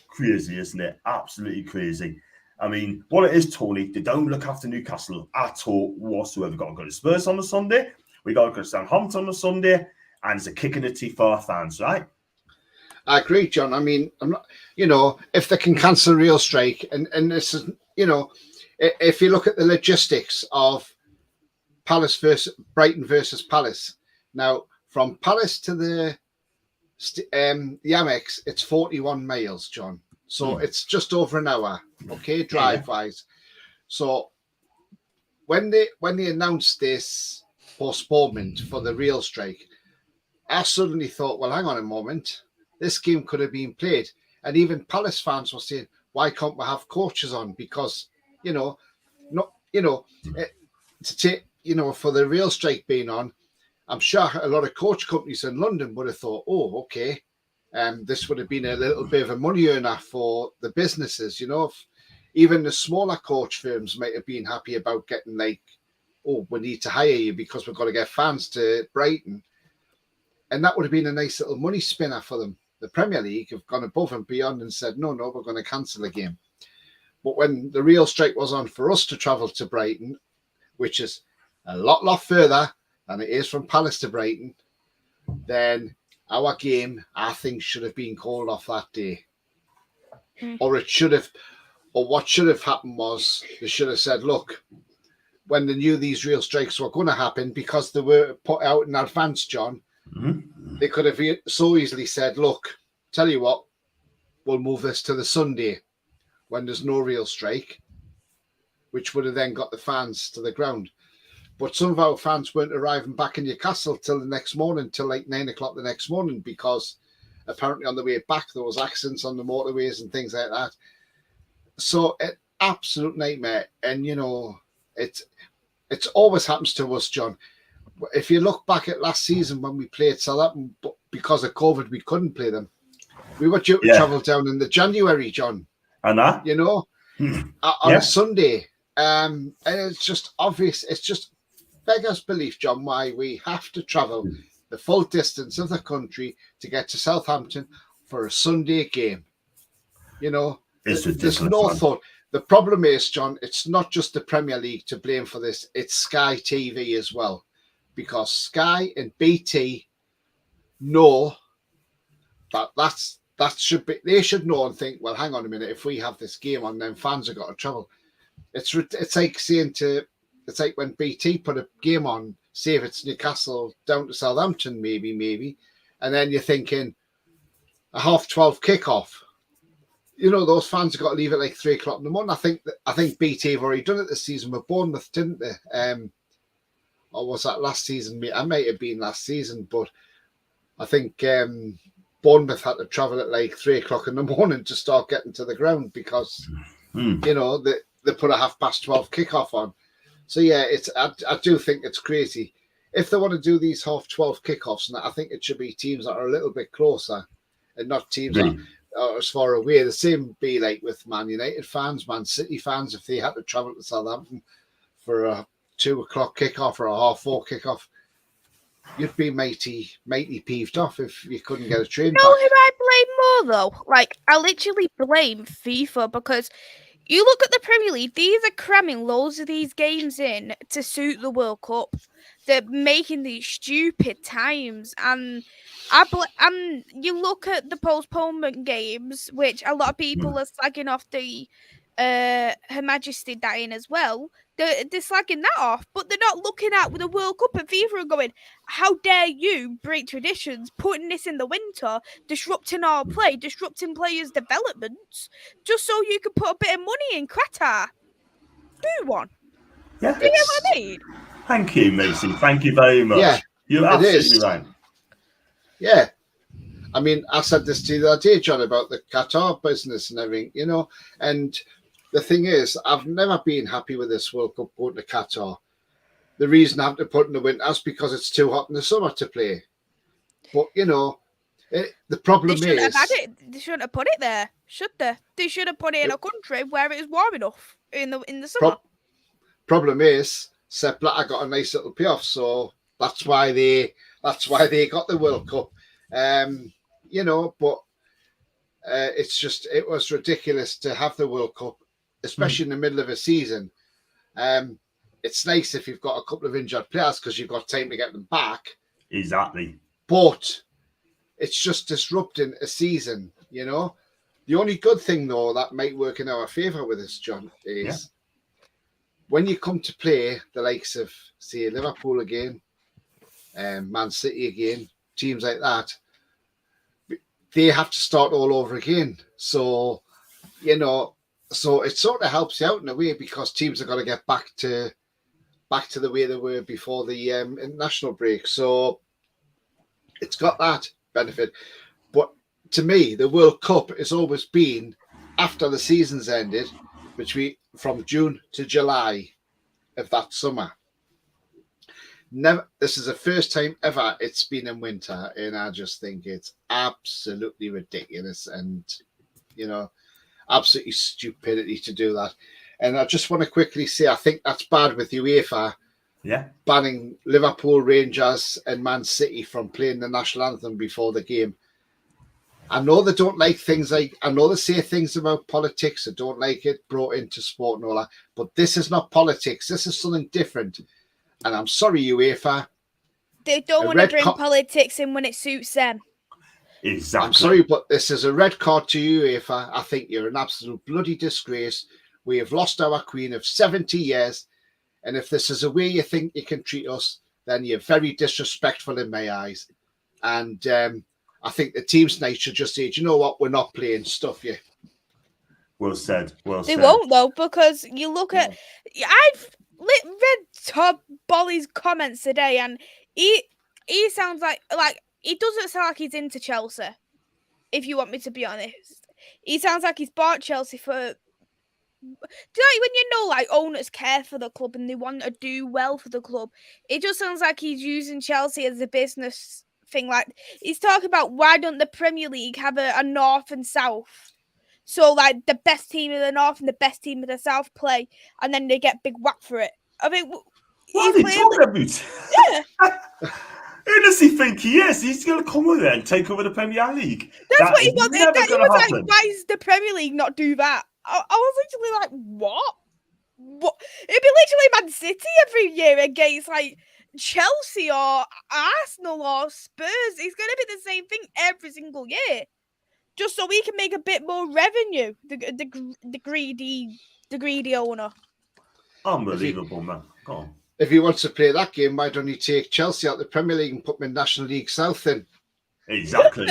Crazy, isn't it? Absolutely crazy. I mean, what it is, Tony, they don't look after Newcastle at all whatsoever. We've got to go to Spurs on the Sunday. We got to go to Southampton on the Sunday, and it's a kick in the teeth for our fans, right? I agree, John. I mean, I'm not, if they can cancel a real strike, and this is, if you look at the logistics of Brighton versus Palace, now from Palace to the Amex, it's 41 miles, John. So it's just over an hour, okay, drive-wise. So when they announced this postponement for the real strike, I suddenly thought, well, hang on a moment, this game could have been played. And even Palace fans were saying, why can't we have coaches on? Because, to take, for the real strike being on, I'm sure a lot of coach companies in London would have thought, oh, okay, this would have been a little bit of a money earner for the businesses, Even the smaller coach firms might have been happy about getting like, oh, we need to hire you because we've got to get fans to Brighton. And that would have been a nice little money spinner for them. The Premier League have gone above and beyond and said, no, we're going to cancel the game. But when the real strike was on for us to travel to Brighton, which is a lot further than it is from Palace to Brighton, then our game, I think, should have been called off that day. Or what should have happened was they should have said, look, when they knew these real strikes were going to happen, because they were put out in advance, John, they could have so easily said, look, tell you what, we'll move this to the Sunday when there's no real strike, which would have then got the fans to the ground. But some of our fans weren't arriving back in Newcastle till the next morning, till like 9 o'clock the next morning, because apparently on the way back there was accidents on the motorways and things like that. So an absolute nightmare. And, it always happens to us, John. If you look back at last season when we played Southampton, but because of COVID, we couldn't play them. We were due to travel down in the January, John. And that? On a Sunday. And it's just obvious. It's just beggars belief, John, why we have to travel the full distance of the country to get to Southampton for a Sunday game. It's there's no thought. The problem is, John, it's not just the Premier League to blame for this. It's Sky TV as well. Because Sky and BT know that should be, they should know and think, well, hang on a minute, if we have this game on, then fans have got to travel. It's like it's like when BT put a game on, say if it's Newcastle down to Southampton, maybe, and then you're thinking a 12:30 kickoff. Those fans have got to leave at like 3 o'clock in the morning. I think BT have already done it this season with Bournemouth, didn't they? Or was that last season? I might have been last season, but I think Bournemouth had to travel at like 3 o'clock in the morning to start getting to the ground because, they put a 12:30 kickoff on. So, yeah, I do think it's crazy. If they want to do these 12:30 kickoffs, and I think it should be teams that are a little bit closer and not teams that are as far away. The same be like with Man United fans, Man City fans, if they had to travel to Southampton for a 2 o'clock kickoff or a 4:30 kickoff, you'd be mighty peeved off if you couldn't get a train back. Who I blame more though? Like, I literally blame FIFA because you look at the Premier League, these are cramming loads of these games in to suit the World Cup. They're making these stupid times, and you look at the postponement games, which a lot of people are slagging off the Her Majesty dying as well. They're slagging that off, but they're not looking at the World Cup and FIFA and going, how dare you break traditions, putting this in the winter, disrupting our play, disrupting players' developments, just so you can put a bit of money in Qatar. Do one. Yeah. Do you know what I mean? Thank you, Macy. Thank you very much. Yeah, you're absolutely right. Yeah. I mean, I said this to you the other day, John, about the Qatar business and everything, and the thing is, I've never been happy with this World Cup going to Qatar. The reason I have to put in the winter is because it's too hot in the summer to play. But, the problem is... They shouldn't have put it there, should they? They should have put it in a country where it is warm enough in the summer. Problem is, Sepp Blatter got a nice little payoff, so that's why they got the World Cup. But it was ridiculous to have the World Cup, especially in the middle of a season. It's nice if you've got a couple of injured players because you've got time to get them back. Exactly. But it's just disrupting a season, The only good thing, though, that might work in our favour with this, John, is when you come to play the likes of, say, Liverpool again, Man City again, teams like that, they have to start all over again. So, so it sort of helps you out in a way because teams are going to get back to the way they were before the international break. So it's got that benefit. But to me, the World Cup has always been after the season's ended, from June to July of that summer. Never. This is the first time ever it's been in winter, and I just think it's absolutely ridiculous, and absolutely stupidity to do that. And I just want to quickly say, I think that's bad with UEFA. Yeah. Banning Liverpool, Rangers, and Man City from playing the national anthem before the game. I know they don't like things I know they say things about politics. They don't like it brought into sport and all that. But this is not politics. This is something different. And I'm sorry, UEFA. They don't want to bring politics in when it suits them. Exactly. I'm sorry, but this is a red card to you, UEFA. I think you're an absolute bloody disgrace. We have lost our queen of 70 years. And if this is a way you think you can treat us, then you're very disrespectful in my eyes. And I think the team's night should just say, do you know what? We're not playing, stuff you. Well said. They won't, though, because you look at... I've read Todd Bolly's comments today, and he sounds like he doesn't sound like he's into Chelsea, if you want me to be honest. He sounds like he's bought Chelsea for... Do you know when owners care for the club and they want to do well for the club? It just sounds like he's using Chelsea as a business thing. Like, he's talking about why don't the Premier League have a north and south? So, the best team in the north and the best team in the south play, and then they get big whack for it. I mean, what are they talking about? Yeah. Who does he think he is? He's going to come over there and take over the Premier League. That's what he wanted. He was happen. like, why does the Premier League not do that? I was literally like, what? What? It'd be literally Man City every year against Chelsea or Arsenal or Spurs. It's going to be the same thing every single year, just so we can make a bit more revenue. The greedy owner. Unbelievable, man. Go on. If he wants to play that game, why don't he take Chelsea out of the Premier League and put them in National League South in? Exactly.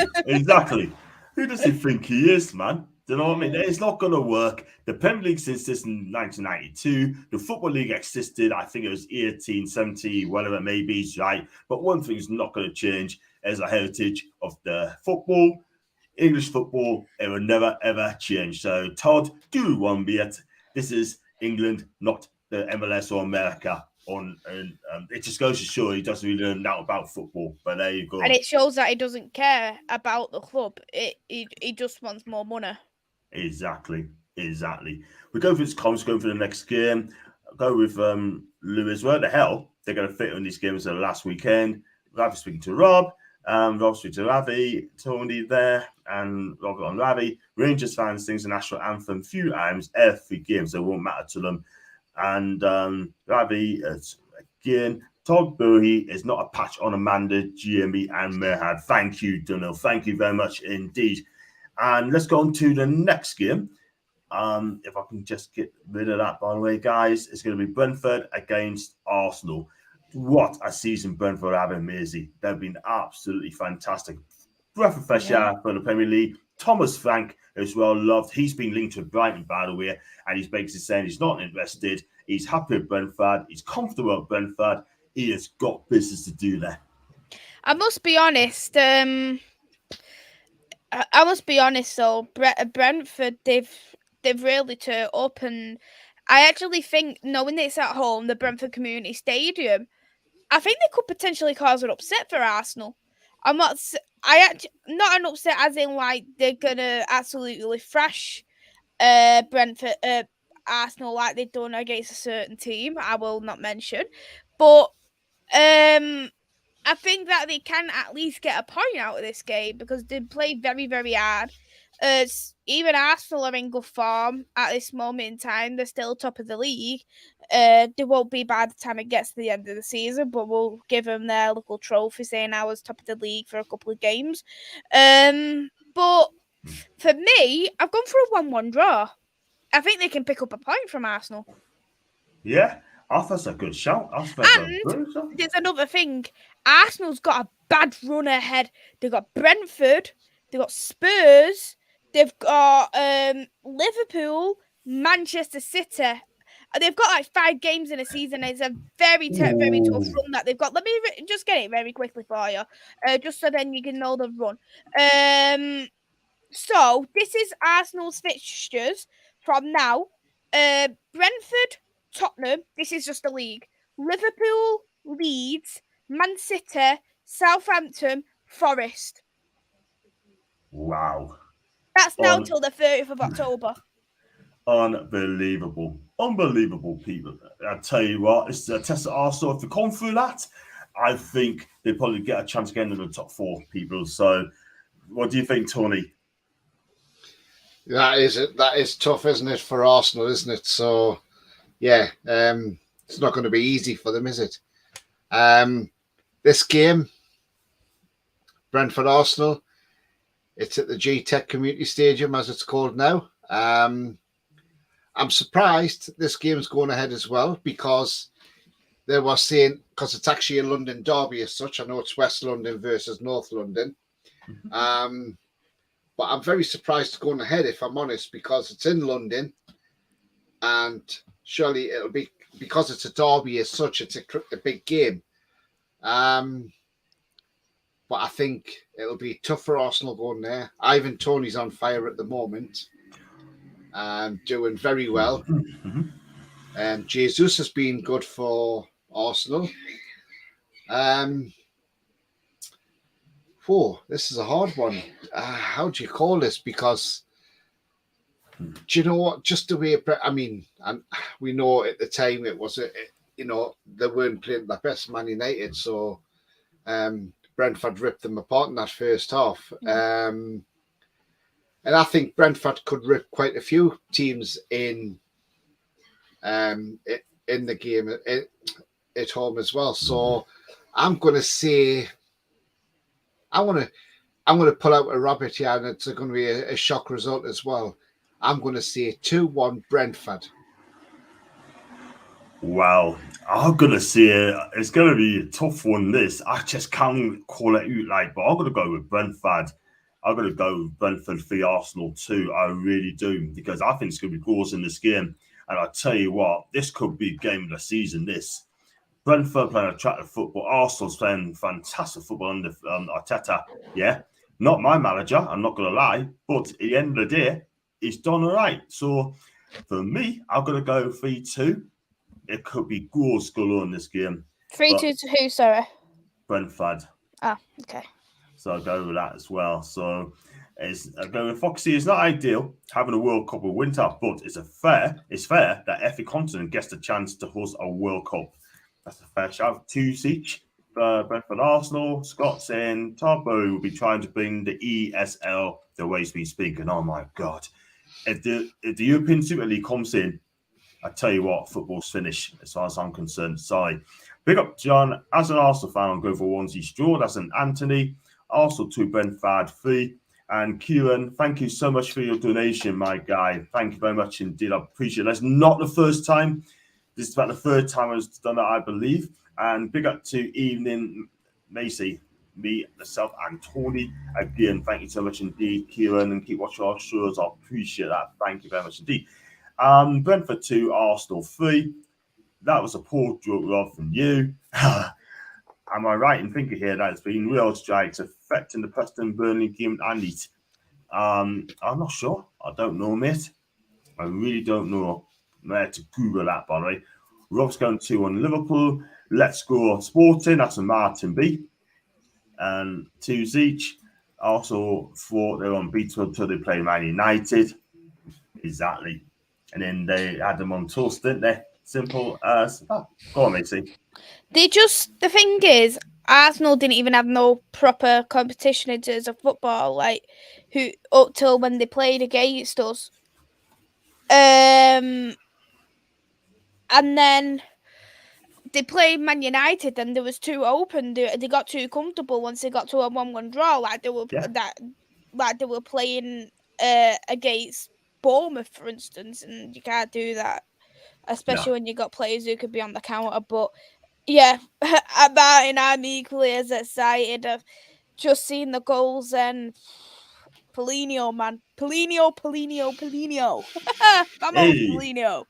Who does he think he is, man? Do you know what I mean? It's not going to work. The Premier League existed in 1992. The Football League existed, I think it was 1870, whatever it may be, right? But one thing is not going to change as a heritage of the football. English football, it will never, ever change. So, Todd, do one bit. This is England, not the MLS or America. It just goes to show he doesn't really know that about football. But there you go. And it shows that he doesn't care about the club. He just wants more money. Exactly. We go for this comms, going for the next game. I'll go with Lewis. Where the hell they're going to fit on these games the last weekend? Ravi speaking to Rob. Rob speaking to Ravi. Tony there. And Robert on Ravi. Rangers fans sings the national anthem few times every game, so it won't matter to them. And Ravi, again, Todd Bowie is not a patch on Amanda, Jamie, and Merhad. Thank you, Dunil. Thank you very much indeed. And let's go on to the next game. If I can just get rid of that, by the way, guys, it's going to be Brentford against Arsenal. What a season Brentford have in Maisie. They've been absolutely fantastic. Breath of fresh air for the Premier League. Thomas Frank is well loved. He's been linked to Brighton, by the way, and he's basically saying he's not interested. He's happy with Brentford. He's comfortable with Brentford. He has got business to do there. I must be honest. Though. Brentford, they've really turned up, and I actually think, knowing it's at home, the Brentford Community Stadium, I think they could potentially cause an upset for Arsenal. Not an upset as in they're gonna absolutely thrash Brentford, Arsenal like they've done against a certain team. I will not mention, but I think that they can at least get a point out of this game because they play very, very hard. Even Arsenal are in good form at this moment in time. They're still top of the league. They won't be by the time it gets to the end of the season, but we'll give them their little trophy saying I was top of the league for a couple of games. But for me, I've gone for a 1-1 draw. I think they can pick up a point from Arsenal. Yeah, I thought that's a good shout. And there's another thing. Arsenal's got a bad run ahead. They've got Brentford. They've got Spurs. They've got Liverpool, Manchester City. They've got 5 games in a season. It's a very, very tough run that they've got. Let me just get it very quickly for you, just so then you can know the run. So this is Arsenal's fixtures from now. Brentford, Tottenham. This is just the league. Liverpool, Leeds, Man City, Southampton, Forest. Wow. That's now till the 30th of October. Unbelievable. Unbelievable, people. I tell you what, it's a test of Arsenal. If they come through that, I think they probably get a chance again in the top 4, people. So what do you think, Tony? That is tough, isn't it, for Arsenal, isn't it? So, yeah, it's not going to be easy for them, is it? This game, Brentford Arsenal, it's at the G-Tech Community Stadium, as it's called now. I'm surprised this game's going ahead as well, because they were saying, because it's actually a London derby as such. I know it's West London versus North London. But I'm very surprised it's going ahead, if I'm honest, because it's in London, and surely it'll be, because it's a derby as such, it's a big game. But I think it'll be tough for Arsenal going there. Ivan Toney's on fire at the moment, doing very well. Jesus has been good for Arsenal. This is a hard one. How do you call this? Because do you know what? Just the way, we know at the time it was, they weren't playing their best, Man United. So Brentford ripped them apart in that first half. And I think Brentford could rip quite a few teams in the game at home as well. So I'm going to say, I'm going to pull out a rabbit here, and it's going to be a shock result as well. I'm going to say 2-1 Brentford. Wow. I'm going to say it's going to be a tough one, this. I just can't call it out, but I'm going to go with Brentford. I'm going to go with Brentford for Arsenal too. I really do, because I think it's going to be goals in this game. And I tell you what, this could be game of the season, this. Brentford playing attractive football. Arsenal's playing fantastic football under Arteta. Yeah, not my manager, I'm not going to lie. But at the end of the day, he's done all right. So for me, I'm going to go 3-2. It could be goals galore in this game. 3-2 to who, sorry? Brentford. Ah, okay. So I'll go with that as well. So I'll go with Foxy. It's not ideal having a World Cup in winter, but it's fair that every continent gets the chance to host a World Cup. That's a fair shout. 2 each. Brentford Arsenal. Scott saying Tarbo will be trying to bring the ESL the way he's been speaking. Oh my God. If the European Super League comes in, I tell you what, football's finished as far as I'm concerned. Sorry. Big up, John. As an Arsenal fan, I'll go for 1 each draw. That's an Anthony. Arsenal 2, Brentford 3. And Kieran, thank you so much for your donation, my guy. Thank you very much indeed. I appreciate it. That's not the first time. This is about the 3rd time I've done that, I believe. And big up to Evening Macy, me, myself, and Tony. Again, thank you so much indeed, Kieran, and keep watching our shows. I appreciate that. Thank you very much indeed. Brentford 2, Arsenal 3. That was a poor joke, Rob, from you. Am I right in thinking here that it's been real strikes affecting the Preston Burnley game and it? I'm not sure. I don't know, mate. I really don't know. I'm there to Google that, by the way. Rob's going 2 on Liverpool. Let's Go Sporting. That's a Martin B. And 2 each. Also, 4 they're unbeatable until they play Man United. Exactly. And then they had them on toast, didn't they? Simple as that. Go on, Macy. The thing is, Arsenal didn't even have no proper competition in terms of football, up till when they played against us. And then they played Man United, and there was too open. They got too comfortable once they got to a 1-1 draw, they were playing against Bournemouth, for instance, and you can't do that, especially when you got players who could be on the counter. But yeah, I'm equally as excited. I've just seen the goals and Paulinho, man. Paulinho. Come on, Paulinho.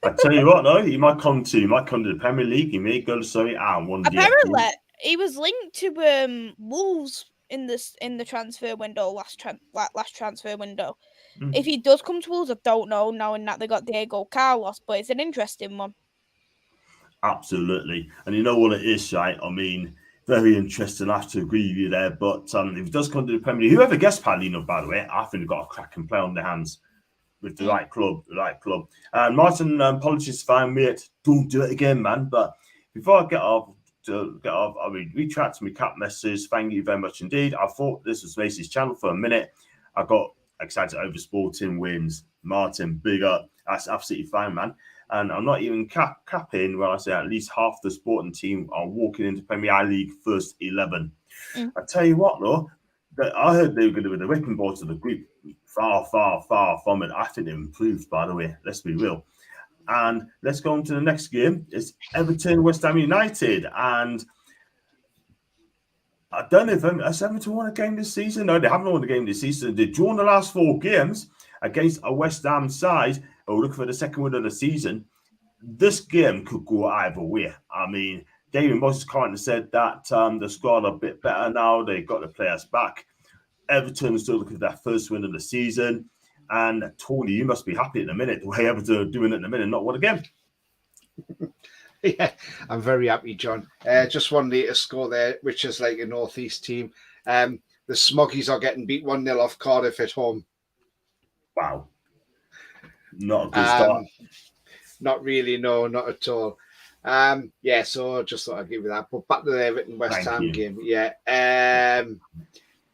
I tell you what, though, he might come to the Premier League. He may go to Surrey and one day. Apparently, he was linked to Wolves in the transfer window, last transfer window. Mm. If he does come to Wolves, I don't know, knowing that they got Diego Carlos, but it's an interesting one. Absolutely. And you know what it is, right? I mean, very interesting. I have to agree with you there. But if it does come to the Premier League, whoever gets Palino, by the way, I think they've got a cracking play on their hands with the right club, And Martin, apologies if I'm mate. Don't do it again, man. But before I get off, I mean, retract to my cat message. Thank you very much indeed. I thought this was MAISYS channel for a minute. I got excited over Sporting wins. Martin, big up. That's absolutely fine, man. And I'm not even capping when I say at least half the Sporting team are walking into Premier League first 11. I tell you what, though, I heard they were going to be the whipping boys of the group. Far, far, far from it. I think they've improved, by the way. Let's be real. And let's go on to the next game. It's Everton, West Ham United. And I don't know if has Everton won a game this season. No, they haven't won a game this season. They've drawn the last 4 games against a West Ham side who are looking for the second win of the season. This game could go either way. I mean, David Moyes kind of said that the squad are a bit better now. They've got the players back. Everton is still looking for that first win of the season. And Tony, you must be happy at the minute, the way Everton are doing it at the minute, not won again. Yeah, I'm very happy, John. Just one latest score there, which is like a northeast team. The Smoggies are getting beat 1-0 off Cardiff at home. Wow. Not a good start. Not really, no, not at all. Yeah, so just thought I'd give you that. But back to the Everton West Ham game. Yeah.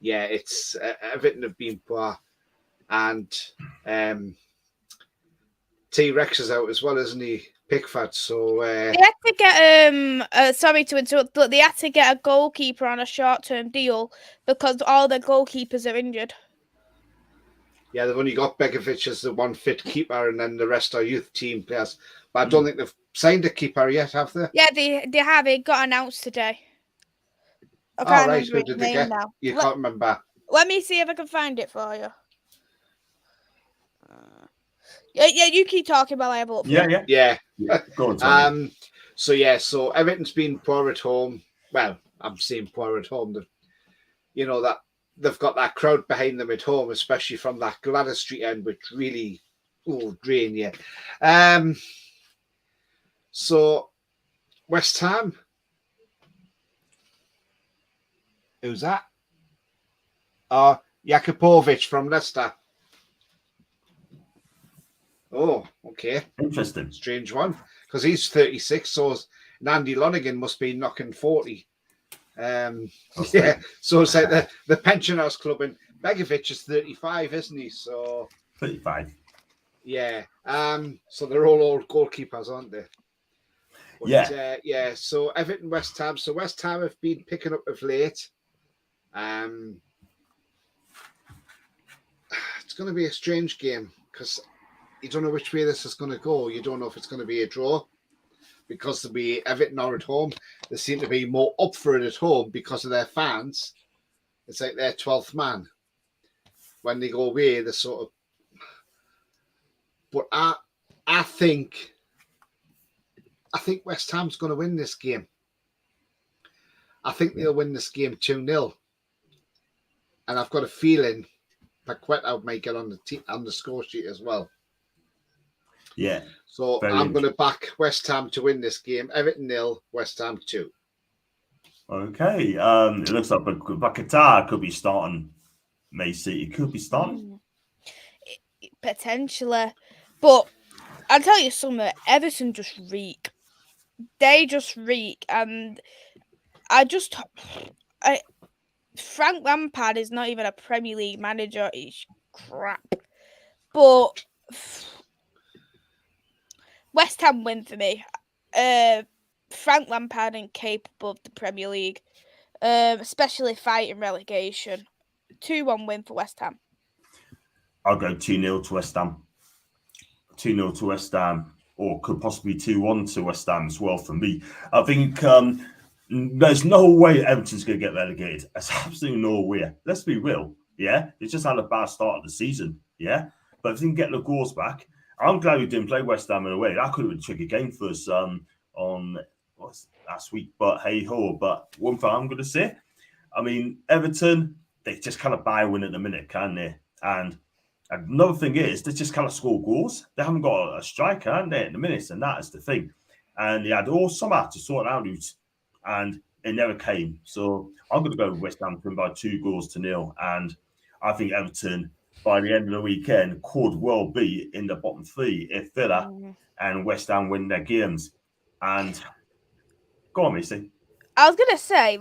Yeah, it's Everton have been poor. And T-Rex is out as well, isn't he? Pickford. So they had to get sorry to interrupt, but they had to get a goalkeeper on a short-term deal because all the goalkeepers are injured. Yeah, they've only got Begovic as the one fit keeper, and then the rest are youth team players. But I don't think they've signed a keeper yet, have they? Yeah, they have. It got announced today. I All right, remember who did they name get? now. You can't remember. Let me see if I can find it for you. Yeah, you keep talking while I have a look. Yeah. Go on, Tony. So Everton's been poor at home. Well, I'm saying poor at home. That they've got that crowd behind them at home, especially from that Gladys Street end, which really drain you. So West Ham. Who's that? Jakubovic from Leicester. Oh, okay. Interesting. Strange one. Because he's 36, so Andy Lonergan must be knocking 40. Yeah, so it's like the pensioners club, and Begovic is 35, isn't he? So 35. Yeah. So they're all old goalkeepers, aren't they? But, yeah. So Everton, West Ham. So West Ham have been picking up of late. It's going to be a strange game because you don't know which way this is going to go. You don't know if it's going to be a draw because there'll be Everton are at home. They seem to be more up for it at home because of their fans. It's like their 12th man. When they go away, they're sort of... But I think West Ham's going to win this game. I think they'll win this game 2-0. And I've got a feeling Paqueta might get on the score sheet as well. Yeah. So I'm going to back West Ham to win this game. Everton 0, West Ham 2. Okay. It looks like Paqueta could be starting. Macy, it could be starting. Potentially. But I'll tell you something, Everton just reek. They just reek. And Frank Lampard is not even a Premier League manager. He's crap. But West Ham win for me. Frank Lampard incapable of the Premier League, especially fighting relegation. 2-1 win for West Ham. I'll go 2-0 to West Ham. 2-0 to West Ham, or could possibly 2-1 to West Ham as well for me. I think there's no way Everton's going to get relegated. There's absolutely no way. Let's be real. Yeah, it's just had a bad start of the season. Yeah, but if they can get the goals back, I'm glad we didn't play West Ham in a way. That could have been a tricky game for us on last week. But hey ho. But one thing I'm going to say, I mean, Everton, they just kind of buy a win at the minute, can they? And another thing is, they just kind of score goals. They haven't got a striker, haven't they, at the minute? And that is the thing. And they had all summer to sort out, and it never came. So I'm going to go with West Ham by 2-0. And I think Everton, by the end of the weekend, could well be in the bottom 3 if Villa and West Ham win their games. And go on, Missy. I was going to say,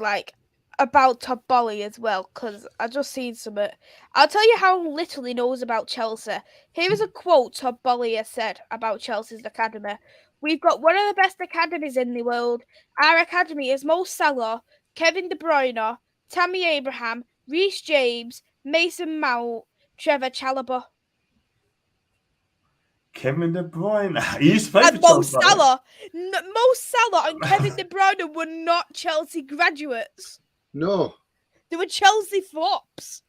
about Todd Boehly as well, because I just seen some. I'll tell you how little he knows about Chelsea. Here is a quote Todd Boehly has said about Chelsea's academy. We've got one of the best academies in the world. Our academy is Mo Salah, Kevin De Bruyne, Tammy Abraham, Reece James, Mason Mount, Trevor Chalobah. Kevin De Bruyne. He used to play for And Chelsea. Mo Salah. Mo Salah and Kevin De Bruyne were not Chelsea graduates. No. They were Chelsea flops.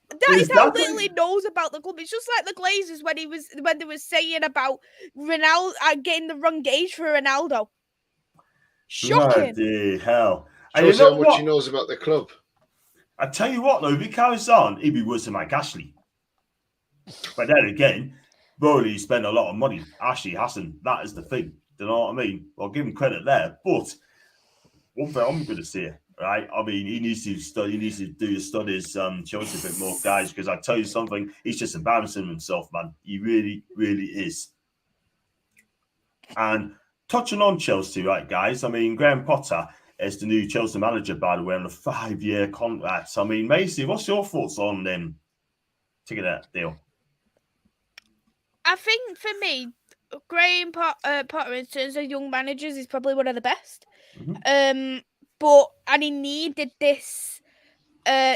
That is how little he knows about the club. It's just like the Glazers when they were saying about Ronaldo getting the wrong age for Ronaldo. Shocking. Bloody hell. Shows how much he knows about the club. I tell you what, though, if he carries on, he'd be worse than Mike Ashley. But then again, Bowley spent a lot of money. Ashley hasn't. That is the thing. Do you know what I mean? I'll give him credit there. But one thing I'm going to say, right? I mean, he needs to study. He needs to do his studies, Chelsea a bit more, guys. Because I tell you something, he's just embarrassing himself, man. He really, really is. And touching on Chelsea, right, guys? I mean, Graham Potter is the new Chelsea manager, by the way, on a 5-year contract. I mean, Macy, what's your thoughts on taking that deal? I think for me, Graham Potter, in terms of young managers, is probably one of the best. Mm-hmm. And he needed this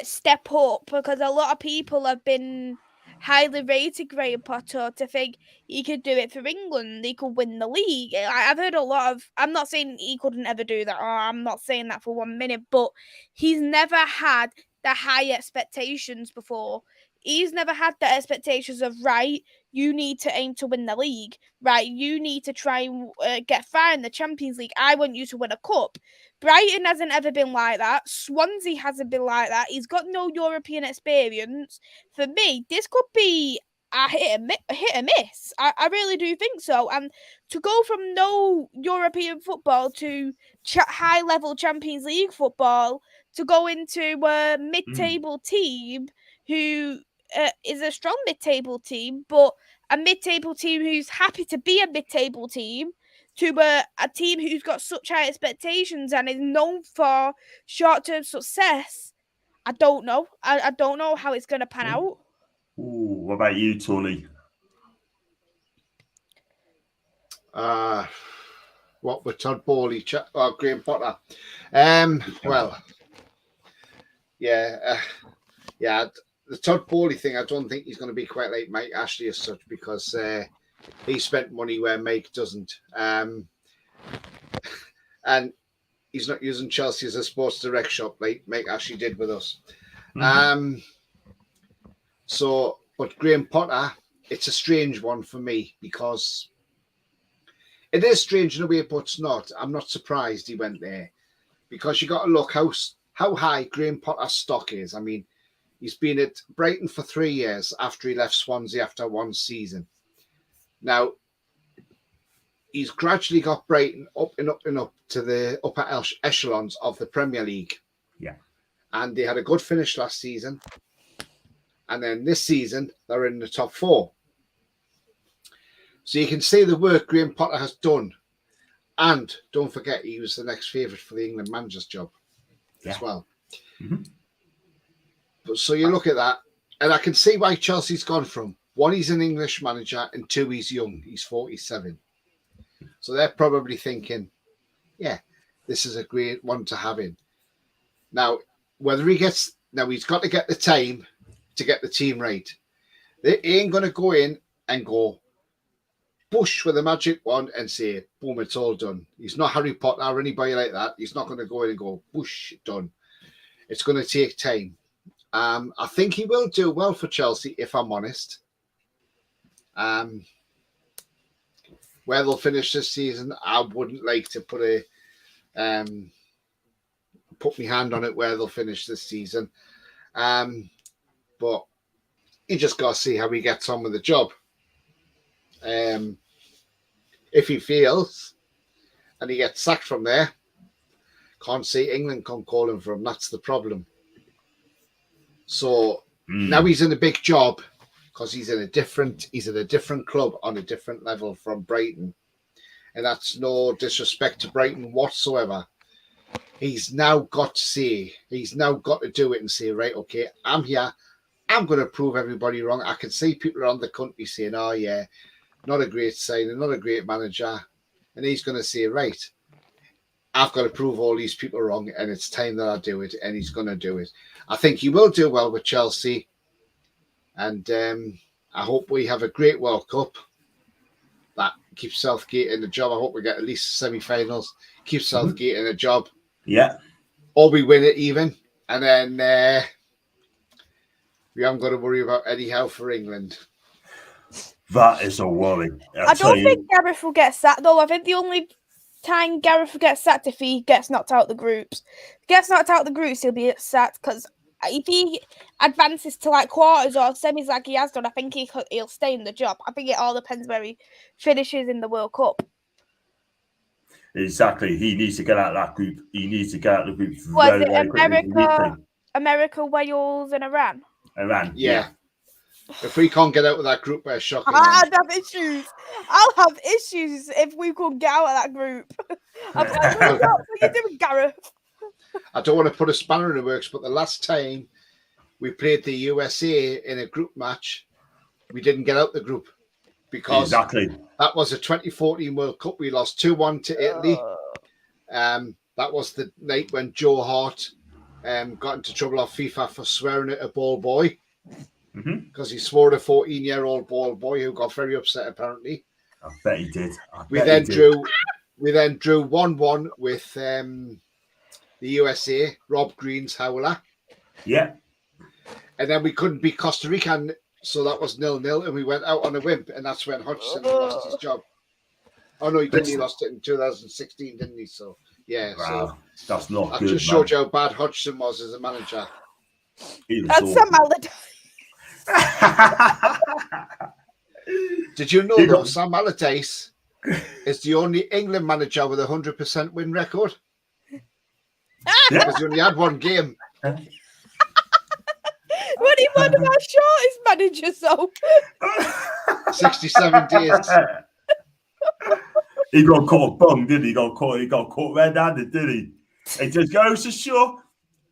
step up because a lot of people have been highly rated Graham Potter to think he could do it for England. He could win the league. I've heard a lot of. I'm not saying he couldn't ever do that, or I'm not saying that for 1 minute, but he's never had the high expectations before. He's never had the expectations of, right, you need to aim to win the league. Right, you need to try and get far in the Champions League. I want you to win a cup. Brighton hasn't ever been like that. Swansea hasn't been like that. He's got no European experience. For me, this could be a hit and miss. I really do think so. And to go from no European football to high-level Champions League football, to go into a mid-table team who is a strong mid-table team, but a mid-table team who's happy to be a mid-table team, to a team who's got such high expectations and is known for short-term success. I don't know. I don't know how it's going to pan out. Ooh, what about you, Tony? What with Todd Boehly, Graham Potter? Well, yeah. The Todd Boehly thing, I don't think he's going to be quite like Mike Ashley as such, because he spent money where Mike doesn't. And he's not using Chelsea as a sports direct shop like Mike Ashley did with us. Mm-hmm. But Graham Potter, it's a strange one for me, because it is strange in a way, but it's not. I'm not surprised he went there, because you got to look how high Graham Potter's stock is. I mean, he's been at Brighton for 3 years after he left Swansea after one season. Now, he's gradually got Brighton up and up and up to the upper echelons of the Premier League. Yeah. And they had a good finish last season. And then this season, they're in the top 4. So you can see the work Graham Potter has done. And don't forget, he was the next favourite for the England manager's job as well. Mm-hmm. But so you look at that, and I can see why Chelsea's gone from 1, he's an English manager, and 2, he's young. He's 47. So they're probably thinking, yeah, this is a great one to have in. Now, he's got to get the time to get the team right. They ain't going to go in and go push with a magic wand and say, boom, it's all done. He's not Harry Potter or anybody like that. He's not going to go in and go, push, done. It's going to take time. I think he will do well for Chelsea, if I'm honest. Where they'll finish this season, I wouldn't like to put put my hand on it where they'll finish this season. But you just got to see how he gets on with the job. If he fails and he gets sacked from there, can't see England come calling for him. That's the problem. So now he's in a big job because he's in a different club on a different level from Brighton. And that's no disrespect to Brighton whatsoever. He's now got to do it and say, right, okay, I'm here. I'm going to prove everybody wrong. I can see people around the country saying, oh, yeah, not a great signing, not a great manager. And he's going to say, right, I've got to prove all these people wrong, and it's time that I do it, and he's going to do it. I think he will do well with Chelsea, and I hope we have a great World Cup that keeps Southgate in the job. I hope we get at least semi-finals, keep Southgate in a job. Yeah. Or we win it even, and then we haven't got to worry about anyhow for England. That is a worry. I don't think Gareth will get sacked, though. I think the only time Gareth will get sacked if he gets knocked out of the groups. If he gets knocked out of the groups, he'll be sacked, because if he advances to like quarters or semis like he has done, I think he'll stay in the job. I think it all depends where he finishes in the World Cup. Exactly. He needs to get out of that group. He needs to get out of the group Was very quickly. America, Wales, and Iran? Iran. Yeah. If we can't get out of that group, we're shocking. I'd have issues. I'll have issues if we could get out of that group. I'm like, what are you doing, Gareth? I don't want to put a spanner in the works, but the last time we played the USA in a group match, we didn't get out the group because that was a 2014 World Cup. We lost 2-1 to Italy. That was the night when Joe Hart got into trouble off FIFA for swearing at a ball boy. Because he swore at a 14-year-old ball boy who got very upset, apparently. I bet he did. We then drew 1-1 with the USA, Rob Green's howler. Yeah. And then we couldn't beat Costa Rica, so that was 0-0, and we went out on a wimp, and that's when Hodgson lost his job. Oh, no, he didn't. He lost it in 2016, didn't he? So, yeah. Wow. So that's not good, I just showed you how bad Hodgson was as a manager. That's Sam Allardyce. Did you know though, Sam Allardyce is the only England manager with a 100% win record? Because he only had one game. When he won our shortest manager, so 67 days. He got caught bum, didn't he? He got caught red-handed, didn't he? It just goes to show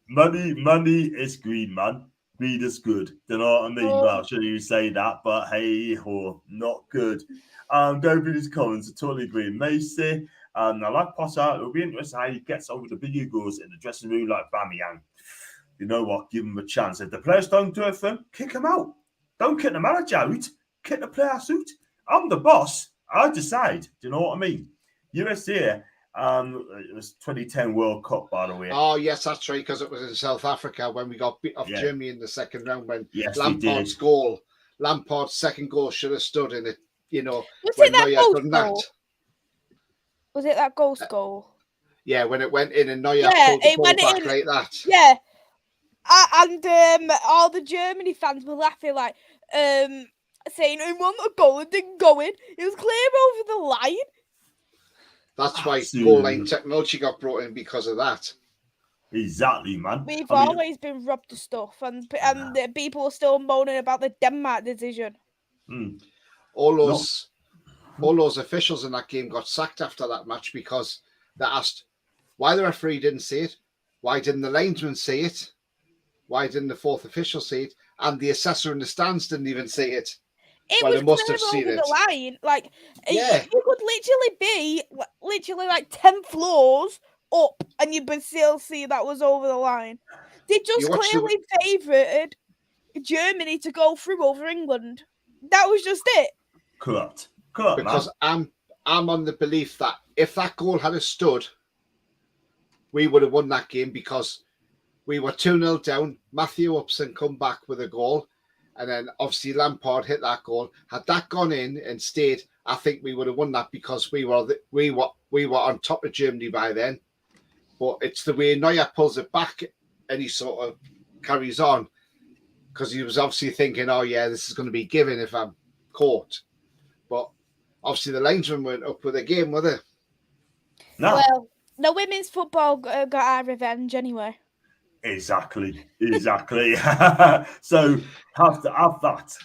money is green, man. Greed is good. Do you know what I mean? Well, shouldn't you say that? But hey, not good. Going through these comments, I totally agree. Macy, I like Potter. It'll be interesting how he gets on with the big egos in the dressing room like Bamiyang. You know what? Give him a chance. If the players don't do it for him, kick him out. Don't kick the manager out. Kick the player out. I'm the boss. I decide. Do you know what I mean? USA. It was 2010 World Cup, by the way. Oh, yes, that's right, because it was in South Africa when we got beat off Germany in the second round when Lampard's second goal should have stood in it, you know. Was it that goal? Was it that ghost goal? Yeah, when it went in and Neuer pulled the ball back like that. Yeah. And all the Germany fans were laughing, like, saying he wanted a goal and didn't go in. It was clear over the line. That's why goal line technology got brought in because of that. Exactly, man. We've always been robbed of stuff, and the people are still moaning about the Denmark decision. All those officials in that game got sacked after that match because they asked why the referee didn't see it, why didn't the linesman see it, why didn't the fourth official see it, and the assessor in the stands didn't even see it. It must have seen it. The line. Like, you could literally be like 10 floors up and you would still see that was over the line. They just clearly favoured Germany to go through over England. That was just it. Correct, because man. I'm on the belief that if that goal had stood, we would have won that game because we were 2-0 down. Matthew Upson come back with a goal. And then obviously Lampard hit that goal. Had that gone in and stayed, I think we would have won that because we were on top of Germany by then. but it's the way Neuer pulls it back and he sort of carries on, because he was obviously thinking, oh yeah, this is going to be given if I'm caught. But obviously the linesmen weren't up with the game, were they? No. Well, the women's football got our revenge anyway. Exactly. So have that.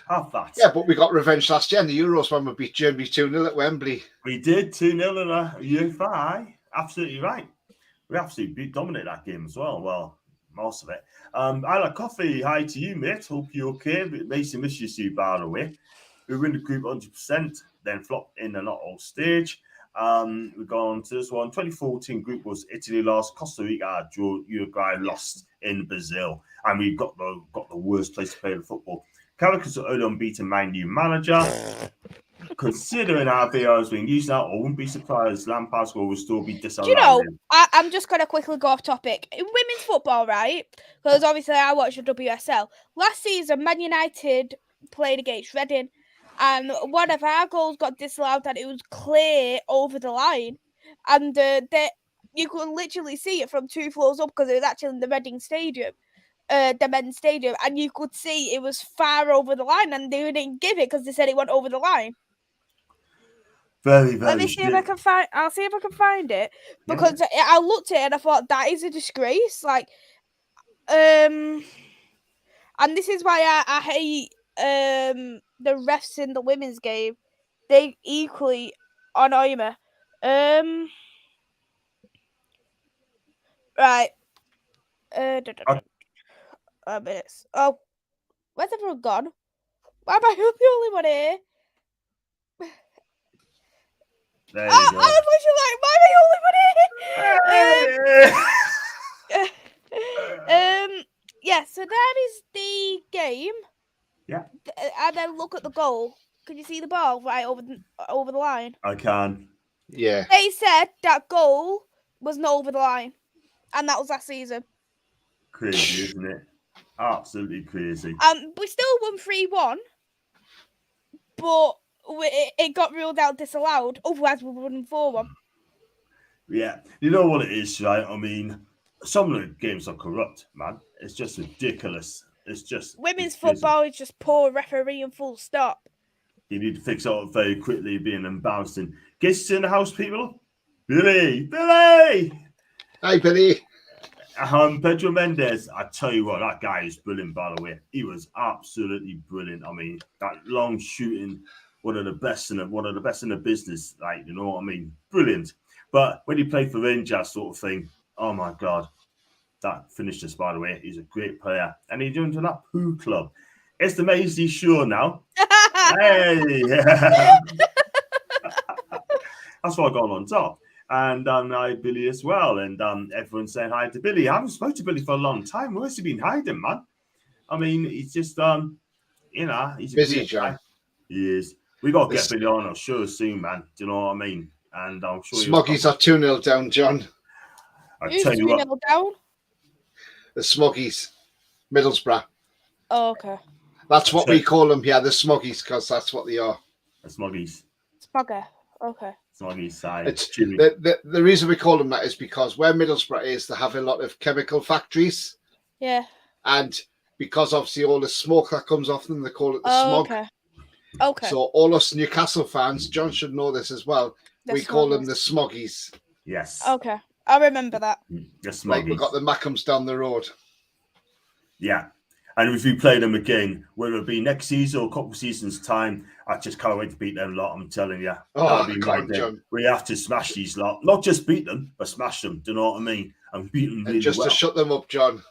Yeah, but we got revenge last year in the Euros when we beat Germany 2-0 at Wembley. We did 2-0 in a UEFA. Absolutely right. We absolutely dominated that game as well. Well, most of it. I like Coffee. Hi to you, mate. Hope you're okay. Mason misses you, by the way. We win the group 100%, then flop in the knockout stage. We go on to this one. 2014 group was Italy lost, Costa Rica drew, Uruguay lost in Brazil, and we got the worst place to play the football. Carragher's only unbeaten Man U manager. Considering our VR is being used now, I wouldn't be surprised Lampard's goal will still be disallowed. Do you know, I'm just going to quickly go off topic. In women's football, right? Because obviously I watched the WSL. Last season, Man United played against Reading, and one of our goals got disallowed and it was clear over the line. And you could literally see it from 2 floors up because it was actually in the Reading Stadium, the men's stadium. And you could see it was far over the line and they didn't give it because they said it went over the line. Very, Let me see if I can find. I'll see if I can find it because I looked at it and I thought that is a disgrace. Like, and this is why I hate the refs in the women's game. They equally annoy me. Right. Minutes. Oh, where's everyone gone? Why am I the only one here? There you go. I was literally like, why am I the only one here? Yeah, so that is the game. Yeah. And then look at the goal. Can you see the ball right over the line? I can. Yeah. They said that goal was not over the line. And that was last season. Crazy, isn't it? Absolutely crazy. We still won 3-1. But it got ruled out disallowed. Otherwise, we would have won 4-1. Yeah. You know what it is, right? I mean, some of the games are corrupt, man. It's just ridiculous. It's just... Women's football is just poor refereeing, full stop. You need to fix it up very quickly, being embarrassing. Guests in the house, people? Billy! Hi, Billy. Pedro Mendes, I tell you what, that guy is brilliant, by the way. He was absolutely brilliant. I mean, that long shooting, one of the best in the business. Like, you know what I mean? Brilliant. But when you play for Rangers sort of thing, oh my God, that finished us, by the way. He's a great player. And he's doing to that poo club. It's the MAISYS show now. Hey! That's why I got on top. And hi, Billy, as well. And everyone's saying hi to Billy. I haven't spoken to Billy for a long time. Where's he been hiding, man? I mean, he's just, he's busy, John. He is. We got to get Billy on our show soon, man. Do you know what I mean? And I'm sure Smoggies are 2-0 down, John. I tell you what. Down? The Smoggies. Middlesbrough. Oh, okay. That's what we call them here, the Smoggies, because that's what they are. The Smoggies. Smogger. Okay. Smoggies side. The reason we call them that is because where Middlesbrough is, they have a lot of chemical factories. Yeah. And because obviously all the smoke that comes off them, they call it the smog. Okay. So all us Newcastle fans, John should know this as well, we call them the Smoggies. Yes. Okay. I remember that. The Smoggies. Like we've got the Mackhams down the road. Yeah. And if we play them again, whether it be next season or a couple of seasons' time, I just can't wait to beat them lot. I'm telling you. Oh, John. We have to smash these lot. Not just beat them, but smash them. Do you know what I mean? And beat them really just well. To shut them up, John.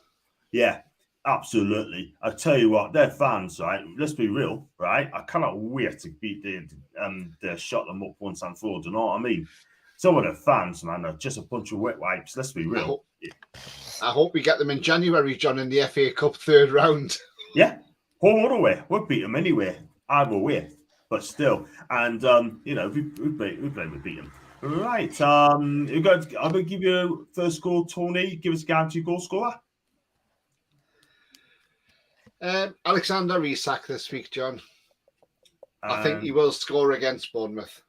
Yeah, absolutely. I tell you what, they're fans, right? Let's be real, right? I cannot wait to beat the shut them up once and for all. Do you know what I mean? Some of the fans, man, are just a bunch of wet wipes. Let's be real. I hope we get them in January, John, in the FA Cup 3rd round. Yeah, home or away. We'll beat them anyway, either way. But still, and we beat them. Right. I'm going to give you a first goal, Tony. Give us a guaranteed goal scorer. Alexander Isak this week, John. I think he will score against Bournemouth.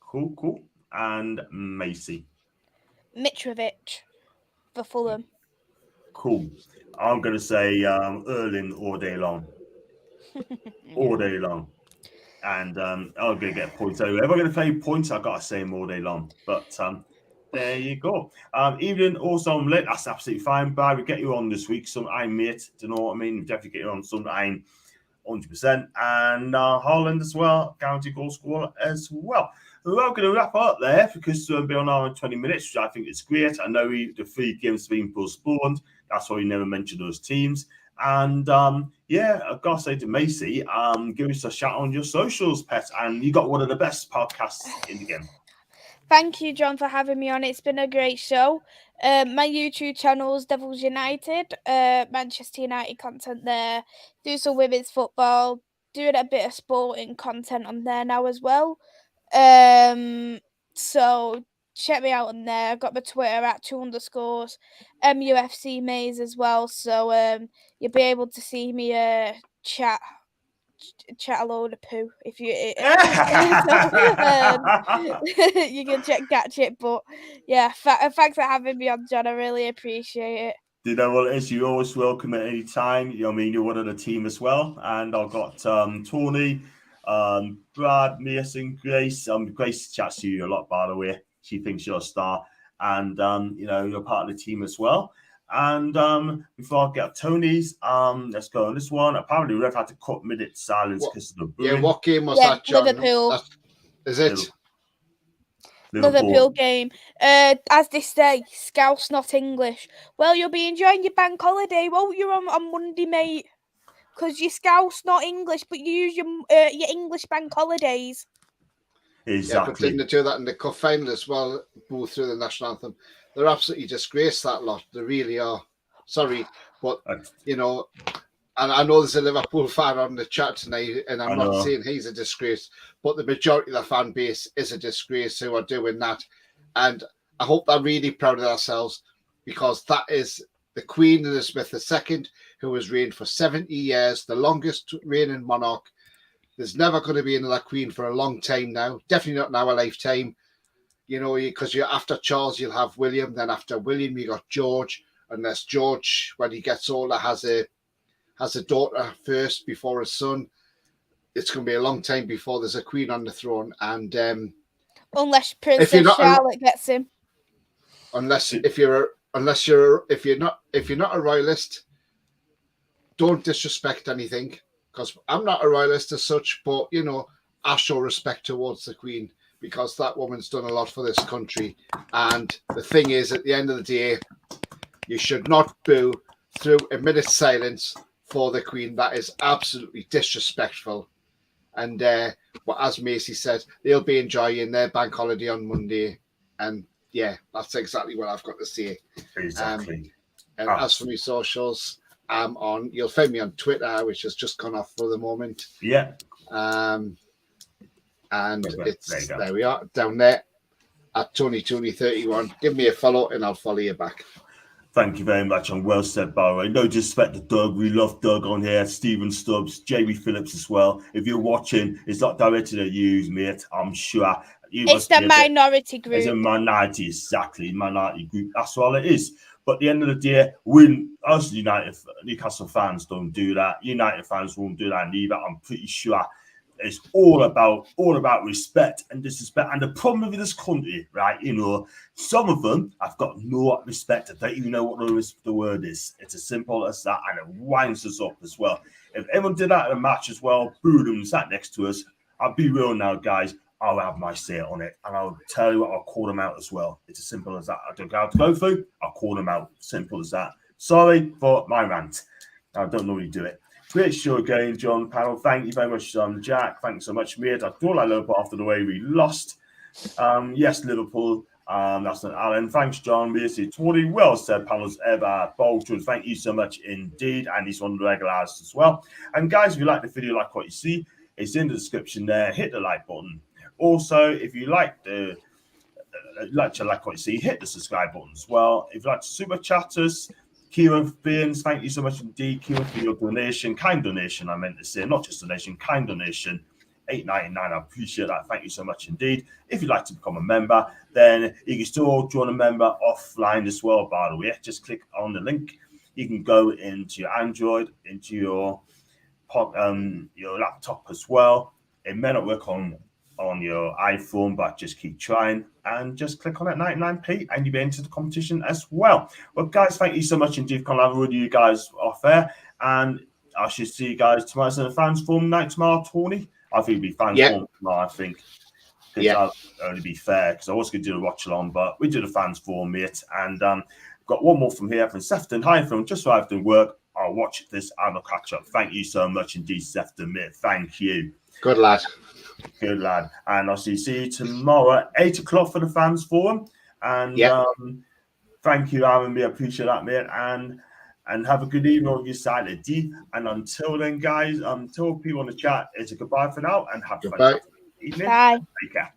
Cool. And Macy. Mitrovic. for Fulham. Cool. I'm going to say Erling all day long. All day long. And I'm going to get points. So if I'm going to play points, I've got to say him all day long. But there you go. Evening, also I'm late. That's absolutely fine. But we get you on this week. Sometime, mate. Do you know what I mean? Definitely get you on sometime. 100%. And Haaland as well. Guaranteed goal scorer as well. We're going to wrap up there because we'll be on our 20 minutes, which I think is great. I know the 3 games have been postponed. That's why we never mentioned those teams. And yeah, I've got to say to Macy, give us a shout on your socials, pet. And you got one of the best podcasts in the game. Thank you, John, for having me on. It's been a great show. My YouTube channel is Devils United, Manchester United content there. Do some women's football, doing a bit of sporting content on there now as well. So check me out on there. I've got my Twitter at 2_ MUFC Mays as well. So you'll be able to see me chat a load of poo if you you can catch it. But yeah, thanks for having me on, John. I really appreciate it. You know what it is? You're always welcome at any time. I mean, you're one of the team as well. And I've got Tony, Brad, Mason, Grace. Grace chats to you a lot, by the way. She thinks you're a star. And, you know, you're part of the team as well. And before I get Tony's, let's go on this one. Apparently, we've had to cut minute silence because of the booing. Yeah, what game was that, John? Liverpool. Is it? Liverpool game. As they say, Scouse not English. Well, you'll be enjoying your bank holiday, won't you, on Monday, mate? Because your Scouse not English, but you use your English bank holidays. Exactly. Yeah, but didn't they do that in the cup final as well, both through the national anthem? They're absolutely disgraced, that lot. They really are. Sorry, but, you know, and I know there's a Liverpool fan on the chat tonight, and I'm not saying he's a disgrace, but the majority of the fan base is a disgrace who are doing that. And I hope they're really proud of themselves, because that is the Queen Elizabeth II, who has reigned for 70 years, the longest reigning monarch. There's never going to be another queen for a long time now. Definitely not in our lifetime. You know, because you're after Charles, you'll have William. Then after William, you got George. Unless George, when he gets older, has a daughter first before a son. It's going to be a long time before there's a queen on the throne. And unless Princess Charlotte gets him. If you're not a royalist, don't disrespect anything. Because I'm not a royalist as such, but you know, I show respect towards the Queen, because that woman's done a lot for this country. And the thing is, at the end of the day, you should not boo through a minute's silence for the Queen. That is absolutely disrespectful. And well, as Macy said, they'll be enjoying their bank holiday on Monday. And yeah, that's exactly what I've got to say. Exactly. And as for my socials, you'll find me on Twitter, which has just gone off for the moment. Yeah. And there we are, down there at Tony31. Give me a follow and I'll follow you back. Thank you very much, and well said, by the way. No disrespect to Doug. We love Doug on here. Stephen Stubbs, Jamie Phillips as well. If you're watching, it's not directed at you, mate. I'm sure. It's the minority group. It's a minority, exactly. Minority group. That's all it is. But at the end of the day, when us Newcastle fans don't do that, United fans won't do that either. I'm pretty sure it's all about respect and disrespect. And the problem with this country, right, you know, some of them have got no respect. I don't even know what the word is. It's as simple as that, and it winds us up as well. If everyone did that in a match as well, booed them, sat next to us, I'll be real now, guys. I'll have my say on it, and I'll tell you what, I'll call them out as well. It's as simple as that. I don't have to go through. I'll call them out. Simple as that. Sorry for my rant. I don't normally do it. Great show again, John Panel. Thank you very much, Jack. Thanks so much, mate. I thought I Liverpool after the way we lost. Yes, Liverpool. That's not Alan. Thanks, John. Basically, totally well said, panels ever. Bolton, thank you so much indeed. And he's one of the regulars as well. And guys, if you like the video, like what you see, it's in the description there. Hit the like button. Also, if you like what you see, hit the subscribe button as well. If you like super chatters, Kieran Baines, thank you so much indeed, Kieran, for your donation. Kind donation, I meant to say, not just donation, kind donation. $8.99. I appreciate that. Thank you so much indeed. If you'd like to become a member, then you can still join a member offline as well, by the way. Just click on the link. You can go into your Android, into your laptop as well. It may not work on your iPhone, but just keep trying and just click on that 99p and you'll be into the competition as well. Well, guys, thank you so much indeed. I'll have with you guys off there, and I should see you guys tomorrow in the fans forum night tomorrow, Tony. I think it'll be fans forum tomorrow, I think. I'll only be fair because I was going to do a watch along, but we do the fans forum, mate. And got one more from here from Sefton. Hi, from just arrived at work. I'll watch this and I'll catch up. Thank you so much indeed, Sefton, mate. Thank you. Good lad. Good lad. And I'll see you tomorrow, 8 o'clock for the fans forum. And thank you, Aaron. We appreciate that, mate. And have a good evening on your side of D. And until then, guys, until people in the chat, it's a goodbye for now and have a fantastic evening. Bye. Take care.